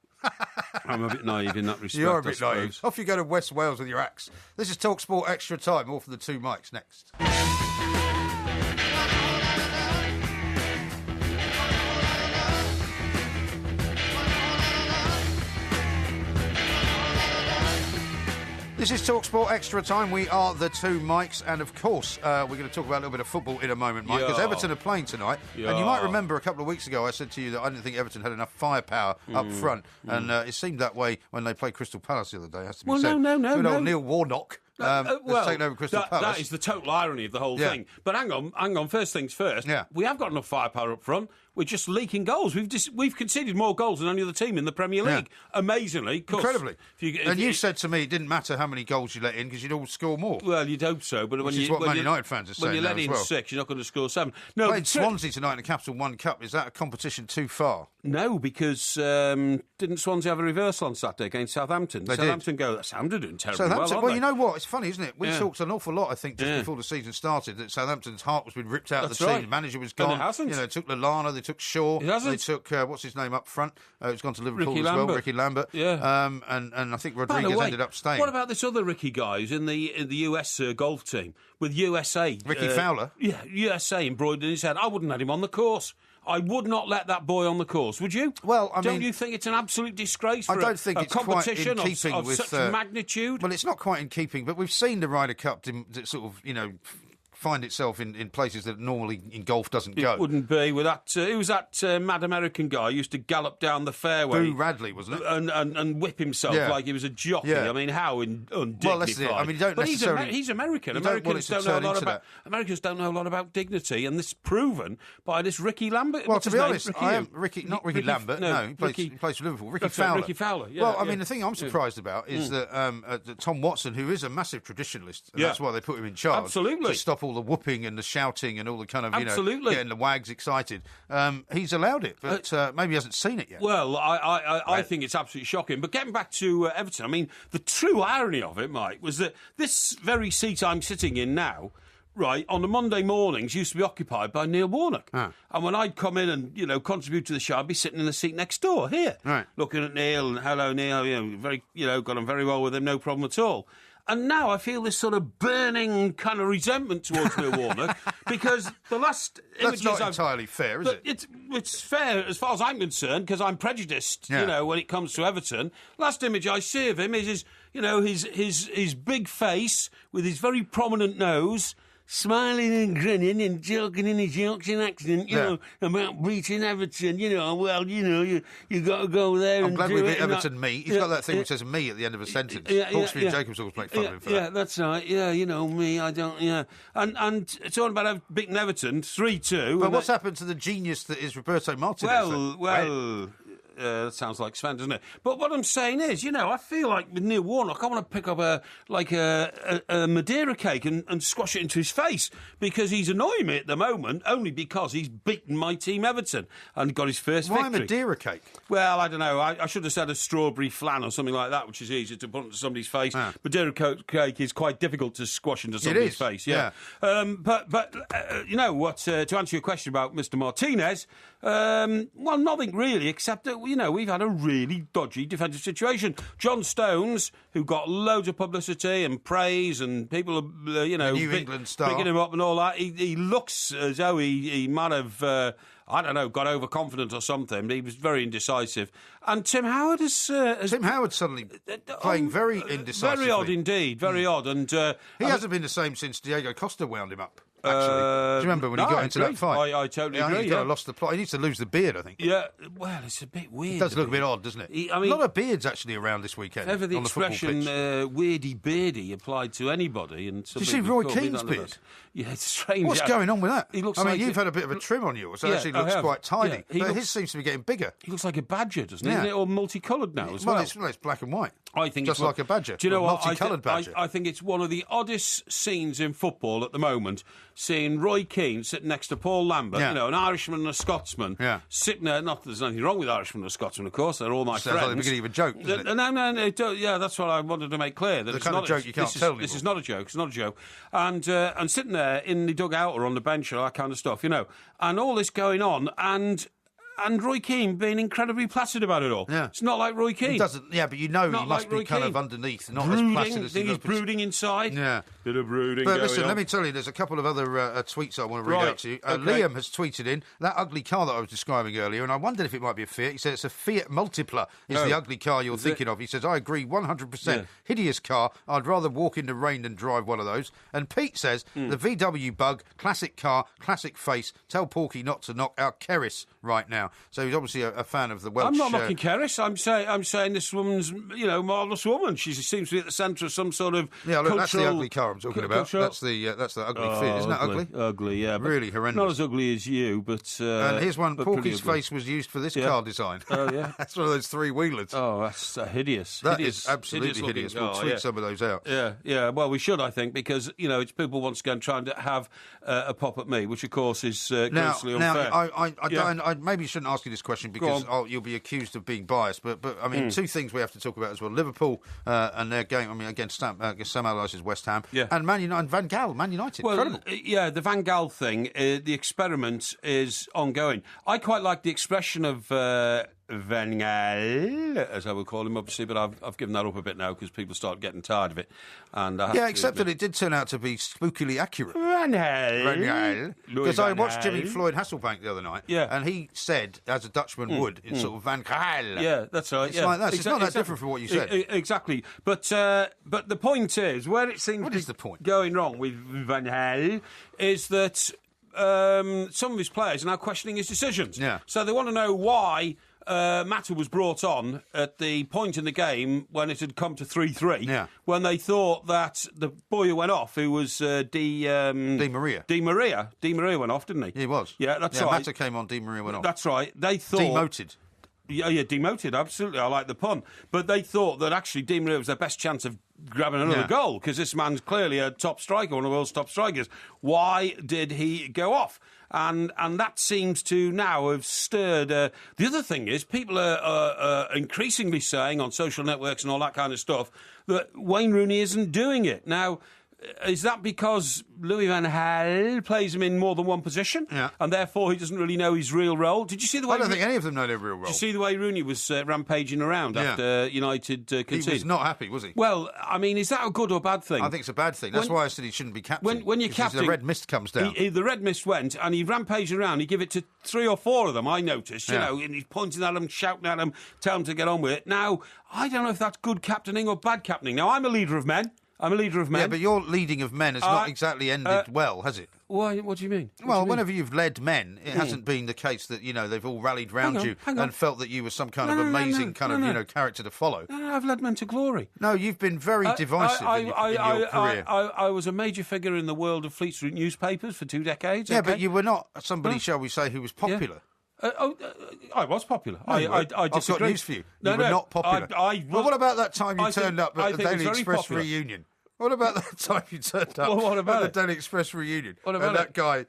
Speaker 1: I'm a bit naive in that respect.
Speaker 2: You're a
Speaker 1: I
Speaker 2: bit
Speaker 1: suppose.
Speaker 2: naive. Off you go to West Wales with your axe. This is TalkSport Extra Time. More from the two mics next. This is TalkSport Extra Time. We are the two mics, and of course, we're going to talk about a little bit of football in a moment, Mike, because
Speaker 1: Yeah.
Speaker 2: Everton are playing tonight. And you might remember a couple of weeks ago I said to you that I didn't think Everton had enough firepower up front, and it seemed that way when they played Crystal Palace the other day. Has to be
Speaker 1: Well,
Speaker 2: said.
Speaker 1: no.
Speaker 2: Good old Neil Warnock has
Speaker 1: Well,
Speaker 2: taken over Crystal Palace.
Speaker 1: That is the total irony of the whole
Speaker 2: Yeah.
Speaker 1: thing. But hang on. First things first.
Speaker 2: Yeah.
Speaker 1: We have got enough firepower up front. We're just leaking goals. We've conceded more goals than any other team in the Premier
Speaker 2: Yeah.
Speaker 1: League. Amazingly, 'cause
Speaker 2: Incredibly.
Speaker 1: if
Speaker 2: You said to me it didn't matter how many goals you let in because you'd all score more.
Speaker 1: Well, you'd hope so, but
Speaker 2: Which
Speaker 1: when
Speaker 2: is what Man United fans are
Speaker 1: when
Speaker 2: saying
Speaker 1: you
Speaker 2: now
Speaker 1: let
Speaker 2: as
Speaker 1: in
Speaker 2: well.
Speaker 1: 6, you're not going to score 7. No,
Speaker 2: Played
Speaker 1: the tri-
Speaker 2: Swansea tonight in the Capital One Cup. Is that a competition too far?
Speaker 1: No, because didn't Swansea have a reversal on Saturday against Southampton?
Speaker 2: They did.
Speaker 1: Southampton go, Southampton doing terribly
Speaker 2: Southampton.
Speaker 1: well,
Speaker 2: Well,
Speaker 1: aren't
Speaker 2: you
Speaker 1: they?
Speaker 2: know what? It's funny, isn't it? We
Speaker 1: Yeah.
Speaker 2: talked an awful lot, I think, just
Speaker 1: Yeah.
Speaker 2: before the season started, that Southampton's heart was being ripped out of
Speaker 1: That's
Speaker 2: the team.
Speaker 1: right.
Speaker 2: The manager was
Speaker 1: And it
Speaker 2: gone.
Speaker 1: hasn't.
Speaker 2: They took Lallana, they took Shaw,
Speaker 1: It hasn't.
Speaker 2: they took what's his name up front. Who's gone to Liverpool
Speaker 1: Ricky
Speaker 2: as well,
Speaker 1: Lambert.
Speaker 2: Ricky Lambert.
Speaker 1: Yeah.
Speaker 2: And I think
Speaker 1: By the
Speaker 2: Rodriguez
Speaker 1: way,
Speaker 2: ended up staying.
Speaker 1: What about this other Ricky guy who's in the US golf team with USA?
Speaker 2: Ricky Fowler?
Speaker 1: Yeah, USA embroidered in his head. I wouldn't let him on the course. I would not let that boy on the course, would you?
Speaker 2: Well, I
Speaker 1: don't
Speaker 2: mean,
Speaker 1: you think it's an absolute disgrace for
Speaker 2: I don't think
Speaker 1: a
Speaker 2: it's quite
Speaker 1: competition
Speaker 2: in keeping
Speaker 1: of
Speaker 2: with
Speaker 1: such magnitude?
Speaker 2: Well, it's not quite in keeping, but we've seen the Ryder Cup sort of, find itself in places that normally in golf doesn't go.
Speaker 1: It wouldn't be with that. Who was that mad American guy who used to gallop down the fairway?
Speaker 2: Boo Radley, wasn't it?
Speaker 1: And whip himself
Speaker 2: Yeah.
Speaker 1: like he was a jockey.
Speaker 2: Yeah.
Speaker 1: I mean, how undignified.
Speaker 2: Well, that's it. I mean, you don't
Speaker 1: but
Speaker 2: necessarily-
Speaker 1: he's American.
Speaker 2: you don't want it
Speaker 1: Americans
Speaker 2: to
Speaker 1: don't know a
Speaker 2: turn
Speaker 1: lot
Speaker 2: into
Speaker 1: about. Americans don't know a lot about dignity, and this is proven by this Ricky Lambert.
Speaker 2: Well,
Speaker 1: What's
Speaker 2: to
Speaker 1: his
Speaker 2: be
Speaker 1: name?
Speaker 2: honest, I am not Ricky Lambert. No, he plays for Liverpool. Ricky
Speaker 1: That's right,
Speaker 2: Fowler.
Speaker 1: Ricky Fowler. Yeah,
Speaker 2: well, I
Speaker 1: yeah.
Speaker 2: mean, the thing I'm surprised about is that Tom Watson, who is a massive traditionalist, and
Speaker 1: Yeah.
Speaker 2: that's why they put him in charge.
Speaker 1: Absolutely.
Speaker 2: To stop stop all the whooping and the shouting and all the kind of,
Speaker 1: Absolutely.
Speaker 2: getting the wags excited. He's allowed it, but maybe he hasn't seen it yet.
Speaker 1: Well, I think it's absolutely shocking. But getting back to Everton, I mean, the true irony of it, Mike, was that this very seat I'm sitting in now, right, on the Monday mornings used to be occupied by Neil Warnock. And when I'd come in and, contribute to the show, I'd be sitting in the seat next door here, looking at Neil and hello, Neil, got on very well with him, no problem at all. And now I feel this sort of burning kind of resentment towards Neil Warnock because the last images
Speaker 2: That's not entirely fair, is it?
Speaker 1: It's fair as far as I'm concerned because I'm prejudiced, when it comes to Everton. Last image I see of him is his big face with his very prominent nose, smiling and grinning and joking in his Yorkshire accent, about beating Everton, you got to go there
Speaker 2: I'm glad we
Speaker 1: do
Speaker 2: beat
Speaker 1: it.
Speaker 2: Everton, me. He's got that thing which says me at the end of a sentence. Hawksby and Jacobs always make fun of him for that.
Speaker 1: Yeah, that's right. Yeah, me, I don't, And talking about beating Everton, 3-2.
Speaker 2: But what's happened to the genius that is Roberto Martinez?
Speaker 1: Well... that sounds like Sven, doesn't it? But what I'm saying is, I feel like with Neil Warnock, I want to pick up a Madeira cake and squash it into his face because he's annoying me at the moment only because he's beaten my team Everton and got his first victory.
Speaker 2: Why Madeira cake?
Speaker 1: Well, I don't know. I should have said a strawberry flan or something like that, which is easier to put into somebody's face. Madeira cake is quite difficult to squash into somebody's face. Yeah. But to answer your question about Mr. Martinez, well, nothing really, except that, we've had a really dodgy defensive situation. John Stones, who got loads of publicity and praise and people,
Speaker 2: New England star,
Speaker 1: picking him up and all that, he looks as though he might have, got overconfident or something. He was very indecisive. And Tim Howard has
Speaker 2: Tim Howard suddenly playing very indecisively.
Speaker 1: Very odd indeed, very odd. And
Speaker 2: he hasn't been the same since Diego Costa wound him up. Actually, do you remember when he got into that fight?
Speaker 1: I totally agree.
Speaker 2: He's kind of lost the plot. He needs to lose the beard, I think.
Speaker 1: Yeah, well, it's a bit weird.
Speaker 2: It does look a bit odd, doesn't it? A lot of beards actually around this weekend.
Speaker 1: Ever the
Speaker 2: on
Speaker 1: expression "weirdy beardy" applied to anybody, and
Speaker 2: did you see Roy Keane's beard?
Speaker 1: Yeah, it's strange.
Speaker 2: What's going on with that?
Speaker 1: He looks
Speaker 2: you've had a bit of a trim on yours. So it actually looks quite tiny. Yeah, but his seems to be getting bigger.
Speaker 1: He looks like a badger, doesn't he? Isn't it all multicoloured now as well?
Speaker 2: It's black and white.
Speaker 1: I think
Speaker 2: just like a badger.
Speaker 1: Do you know what?
Speaker 2: Multicoloured badger.
Speaker 1: I think it's one of the oddest scenes in football at the moment, seeing Roy Keane sitting next to Paul Lambert, an Irishman and a Scotsman, sitting there. Not that there's anything wrong with Irishman and a Scotsman, of course. They're all my friends.
Speaker 2: Sounds like the beginning of a joke, doesn't it?
Speaker 1: No. Yeah, that's what I wanted to make clear. That
Speaker 2: the kind of joke you can't tell anymore.
Speaker 1: This is not a joke. It's not a joke. And sitting there in the dugout or on the bench or that kind of stuff, and all this going on, and Roy Keane being incredibly placid about it all.
Speaker 2: Yeah.
Speaker 1: It's not like Roy Keane.
Speaker 2: He doesn't. Yeah, but he must be kind of underneath, not as placid as he looks.
Speaker 1: He's brooding inside.
Speaker 2: Yeah.
Speaker 1: Bit of brooding.
Speaker 2: But listen, let me tell you, there's a couple of other tweets I want to read out to you. Liam has tweeted in that ugly car that I was describing earlier, and I wondered if it might be a Fiat. He said it's a Fiat Multipla is the ugly car you're thinking of. He says, I agree 100%. Yeah. Hideous car. I'd rather walk in the rain than drive one of those. And Pete says, the VW Bug, classic car, classic face. Tell Porky not to knock out Keris right now. So he's obviously a fan of the Welsh.
Speaker 1: I'm not knocking Keris. I'm saying this woman's, marvellous woman. She seems to be at the centre of some sort of cultural...
Speaker 2: that's the ugly car I'm talking about. That's the ugly Fiat. Isn't that ugly?
Speaker 1: Ugly, yeah.
Speaker 2: Really horrendous.
Speaker 1: Not as ugly as you, but...
Speaker 2: and here's one. Porky's face was used for this car design.
Speaker 1: Oh, yeah?
Speaker 2: That's one of those three-wheelers.
Speaker 1: Oh, that's hideous.
Speaker 2: That is absolutely hideous. We'll tweet some of those out.
Speaker 1: Yeah. Well, we should, I think, because, it's people once again trying to have a pop at me, which, of course, is grossly unfair.
Speaker 2: Now, I maybe shouldn't ask you this question because you'll be accused of being biased. But I mean, two things we have to talk about as well: Liverpool and their game. I mean, against Sam Allardyce's West Ham, and Man United, and Van Gaal, Man United.
Speaker 1: Well,
Speaker 2: incredible.
Speaker 1: The Van Gaal thing, the experiment is ongoing. I quite like the expression of Van Gaal, as I would call him, obviously, but I've given that up a bit now because people start getting tired of it. And
Speaker 2: except that it did turn out to be spookily accurate.
Speaker 1: Van Gaal.
Speaker 2: Because I watched Jimmy Floyd Hasselbank the other night, and he said, as a Dutchman would, in sort of Van Gaal.
Speaker 1: Yeah, that's right.
Speaker 2: It's like that. It's not that different from what you said.
Speaker 1: Exactly. But the point is, where it seems
Speaker 2: the point?
Speaker 1: Going wrong with Van Gaal is that some of his players are now questioning his decisions.
Speaker 2: Yeah.
Speaker 1: So they want to know why Mata was brought on at the point in the game when it had come to 3-3, when they thought that the boy who went off, who was Di Maria. Di Maria went off, didn't he?
Speaker 2: He was.
Speaker 1: Yeah, that's right.
Speaker 2: Mata came on, Di Maria went off.
Speaker 1: That's right. They thought...
Speaker 2: Demoted.
Speaker 1: Yeah, demoted, absolutely. I like the pun. But they thought that actually Di Maria was their best chance of grabbing another goal because this man's clearly a top striker, one of the world's top strikers. Why did he go off? And that seems to now have stirred. The other thing is, people are increasingly saying on social networks and all that kind of stuff that Wayne Rooney isn't doing it. Now, is that because Louis van Gaal plays him in more than one position, and therefore he doesn't really know his real role? Did you see the way?
Speaker 2: I don't think any of them know their real role.
Speaker 1: Did you see the way Rooney was rampaging around after United conceded?
Speaker 2: He was not happy, was he?
Speaker 1: Well, I mean, is that a good or bad thing?
Speaker 2: I think it's a bad thing. That's why I said he shouldn't be captain.
Speaker 1: When you're captain,
Speaker 2: the red mist comes down.
Speaker 1: The red mist went, and he rampaged around. He gave it to 3 or 4 of them, I noticed, you know, and he's pointing at them, shouting at them, telling them to get on with it. Now, I don't know if that's good captaining or bad captaining. Now, I'm a leader of men. Yeah,
Speaker 2: but your leading of men has not exactly ended well, has it?
Speaker 1: Why? What do you mean?
Speaker 2: Whenever you've led men, it hasn't been the case that, they've all rallied round you and felt that you were some kind of amazing character to follow.
Speaker 1: No, I've led men to glory.
Speaker 2: No, you've been very divisive in your career.
Speaker 1: I was a major figure in the world of Fleet Street newspapers for 2 decades.
Speaker 2: Yeah, but you were not somebody, shall we say, who was popular.
Speaker 1: I was popular. I disagree.
Speaker 2: I've got news for you. You were not popular. Well, what about that time you turned up at the Daily Express reunion? What about that time you turned up at the Daily Express reunion?
Speaker 1: What about
Speaker 2: that guy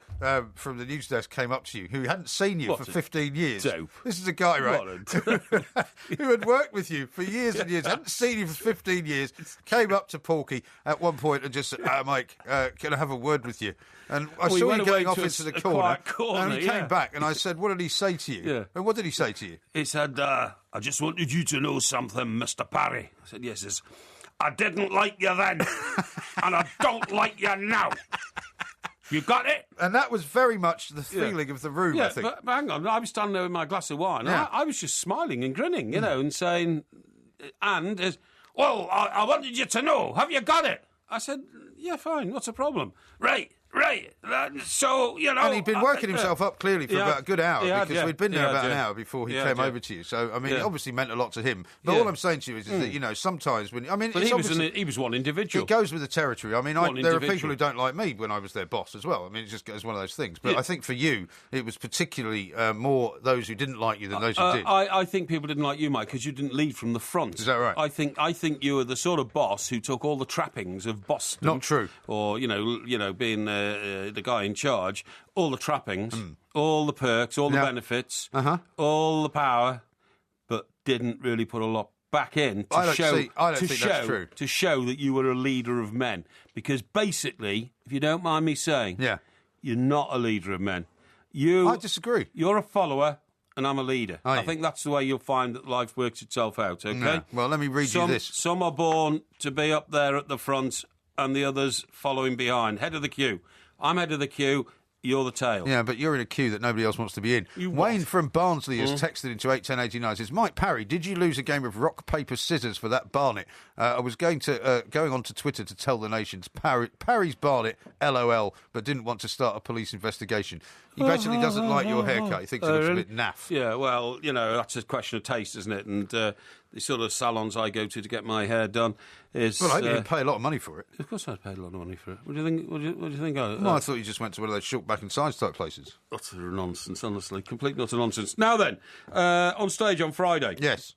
Speaker 2: from the news desk came up to you who hadn't seen you for 15 years.
Speaker 1: Dope.
Speaker 2: This is a guy, right, who had worked with you for years and years, hadn't seen you for 15 years, came up to Porky at one point and just said, Mike, can I have a word with you? And I saw you going off into the corner, and he came back, and I said, what did he say to you?
Speaker 1: Yeah.
Speaker 2: And what did he say to you?
Speaker 1: He said, I just wanted you to know something, Mr. Parry. I said, yes, yes. I didn't like you then, and I don't like you now. You got it?
Speaker 2: And that was very much the feeling of the room, I think.
Speaker 1: But hang on, I was standing there with my glass of wine, and I was just smiling and grinning, you know, and saying, well, I wanted you to know, have you got it? I said, yeah, fine, what's the problem? Right. So,
Speaker 2: And he'd been working himself up clearly for about a good hour because we'd been there about an hour before he came over to you. So, I mean, it obviously meant a lot to him. But all I'm saying to you is that, sometimes when... I mean,
Speaker 1: but he was one individual.
Speaker 2: It goes with the territory. I mean, there are people who don't like me when I was their boss as well. I mean, it just goes one of those things. But I think for you, it was particularly more those who didn't like you than those who did.
Speaker 1: I think people didn't like you, Mike, because you didn't lead from the front.
Speaker 2: Is that right?
Speaker 1: I think you were the sort of boss who took all the trappings of Boston.
Speaker 2: Not true.
Speaker 1: Or, being the guy in charge, all the trappings, all the perks, all the benefits, all the power, but didn't really put a lot back in to show that you were a leader of men. Because basically, if you don't mind me saying, you're not a leader of men.
Speaker 2: I disagree.
Speaker 1: You're a follower, and I'm a leader.
Speaker 2: I
Speaker 1: think that's the way you'll find that life works itself out, okay?
Speaker 2: Yeah. Well, let me read you this.
Speaker 1: Some are born to be up there at the front, and the others following behind. Head of the queue. I'm head of the queue. You're the tail.
Speaker 2: Yeah, but you're in a queue that nobody else wants to be in. Wayne from Barnsley has texted into 81089. Says, Mike Parry, did you lose a game of rock, paper, scissors for that Barnet? I was going on to Twitter to tell the nations Parry's Barnet, LOL, but didn't want to start a police investigation. He basically doesn't like your haircut. He thinks it looks a bit naff.
Speaker 1: Yeah, well, that's a question of taste, isn't it? And the sort of salons I go to get my hair done is...
Speaker 2: Well, I didn't pay a lot of money for it.
Speaker 1: Of course I paid a lot of money for it. What do you think? What do you think?
Speaker 2: No, I thought you just went to one of those short back and sides type places.
Speaker 1: Utter nonsense, honestly. Complete utter nonsense. Now then, on stage on Friday.
Speaker 2: Yes.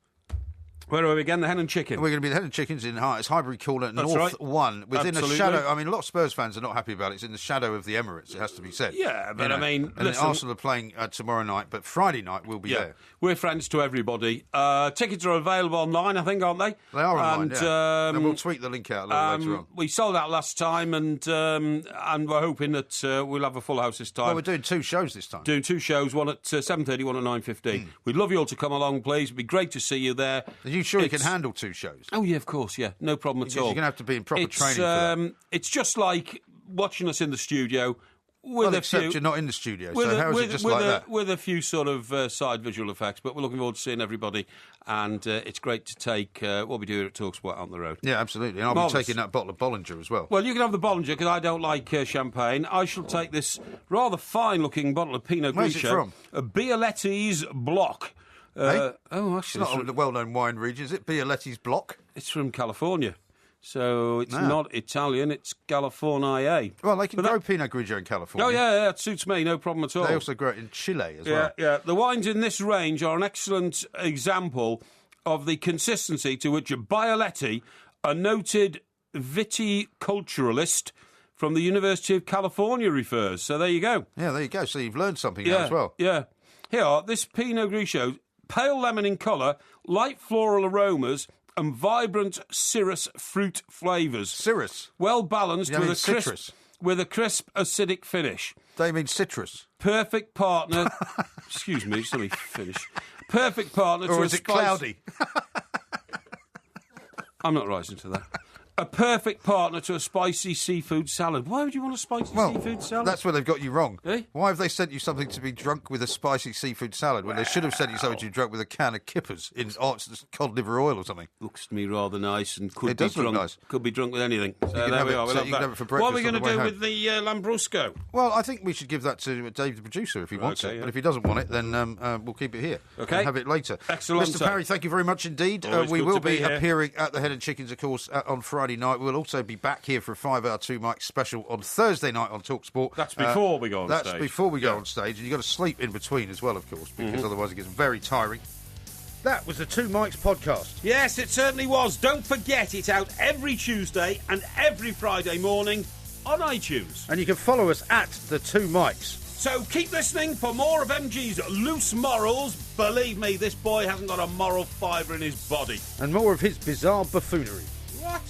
Speaker 1: Where are we again? The Hen and Chicken.
Speaker 2: We're going to be the Hen and Chickens in It's Highbury Corner North 1. Within
Speaker 1: Absolutely.
Speaker 2: a shadow. I mean, a lot of Spurs fans are not happy about it. It's in the shadow of the Emirates, it has to be said.
Speaker 1: Yeah, but I mean...
Speaker 2: And
Speaker 1: listen,
Speaker 2: Arsenal are playing tomorrow night, but Friday night we'll be there.
Speaker 1: We're friends to everybody. Tickets are available online, I think, aren't they?
Speaker 2: They are online, and we'll tweet the link out a little later on.
Speaker 1: We sold out last time, and we're hoping that we'll have a full house this time.
Speaker 2: Well, we're doing 2 shows this time.
Speaker 1: Doing 2 shows, one at 7:30, one at 9:15. We'd love you all to come along, please. It'd be great to see you there.
Speaker 2: Are you sure you can handle 2 shows?
Speaker 1: Oh, yeah, of course, yeah. No problem at all.
Speaker 2: You're going to have to be in proper training for that.
Speaker 1: It's just like watching us in the studio.
Speaker 2: Except you're not in the studio, so how is it just like that?
Speaker 1: With a few sort of side visual effects, but we're looking forward to seeing everybody, and it's great to take what we do here at TalkSport on the road.
Speaker 2: Yeah, absolutely, and I'll be taking that bottle of Bollinger as well.
Speaker 1: Well, you can have the Bollinger, because I don't like champagne. I shall take this rather fine-looking bottle of Pinot Grigio.
Speaker 2: Where's it from?
Speaker 1: A Bialetti's Block.
Speaker 2: Oh,
Speaker 1: actually...
Speaker 2: It's not a well-known wine region, is it? Bialetti's Block?
Speaker 1: It's from California. So it's not Italian, it's California.
Speaker 2: Well, they can grow Pinot Grigio in California.
Speaker 1: Oh, yeah, it suits me, no problem at all.
Speaker 2: They also grow it in Chile as well.
Speaker 1: Yeah. The wines in this range are an excellent example of the consistency to which Bialetti, a noted viticulturalist from the University of California, refers. So there you go.
Speaker 2: Yeah, there you go. So you've learned something now as well.
Speaker 1: Yeah. Here, this Pinot Grigio, pale lemon in colour, light floral aromas, and vibrant cirrus fruit flavours.
Speaker 2: Cirrus?
Speaker 1: Well balanced
Speaker 2: You
Speaker 1: with
Speaker 2: mean
Speaker 1: a
Speaker 2: citrus?
Speaker 1: with a crisp, acidic finish.
Speaker 2: They mean citrus.
Speaker 1: Perfect partner. Excuse me, just let me finish. Perfect partner to
Speaker 2: Or is it cloudy?
Speaker 1: I'm not rising to that. A perfect partner to a spicy seafood salad. Why would you want a spicy seafood salad?
Speaker 2: That's where they've got you wrong.
Speaker 1: Eh?
Speaker 2: Why have they sent you something to be drunk with a spicy seafood salad when they should have sent you something to be drunk with a can of kippers in cod liver oil or something?
Speaker 1: Looks to me rather nice and could
Speaker 2: It
Speaker 1: be
Speaker 2: does look
Speaker 1: drunk.
Speaker 2: nice.
Speaker 1: Could be drunk with anything. So
Speaker 2: can
Speaker 1: there
Speaker 2: have
Speaker 1: we
Speaker 2: it-
Speaker 1: are. We'll
Speaker 2: so
Speaker 1: have
Speaker 2: you can
Speaker 1: that.
Speaker 2: have it for
Speaker 1: What are we
Speaker 2: breakfast on
Speaker 1: going
Speaker 2: the
Speaker 1: to do
Speaker 2: way
Speaker 1: with the Lambrusco?
Speaker 2: Well, I think we should give that to Dave, the producer, if he wants
Speaker 1: Okay,
Speaker 2: it.
Speaker 1: yeah.
Speaker 2: But if he doesn't want it, then we'll keep it here.
Speaker 1: Okay.
Speaker 2: And have it later.
Speaker 1: Excellent.
Speaker 2: Mr. Parry, thank you very much indeed.
Speaker 1: Always
Speaker 2: We
Speaker 1: good
Speaker 2: will
Speaker 1: to be
Speaker 2: be
Speaker 1: here.
Speaker 2: appearing at the Head and Chickens, of course, on Friday night. We'll also be back here for a 5-hour 2 Mike special on Thursday night on TalkSport.
Speaker 1: That's before we go on stage.
Speaker 2: That's before we go on stage. And you've got to sleep in between as well, of course, because otherwise it gets very tiring. That was the 2 Mikes podcast.
Speaker 1: Yes, it certainly was. Don't forget, it's out every Tuesday and every Friday morning on iTunes.
Speaker 2: And you can follow us at the 2 Mikes.
Speaker 1: So keep listening for more of MG's loose morals. Believe me, this boy hasn't got a moral fibre in his body.
Speaker 2: And more of his bizarre buffoonery.
Speaker 1: What?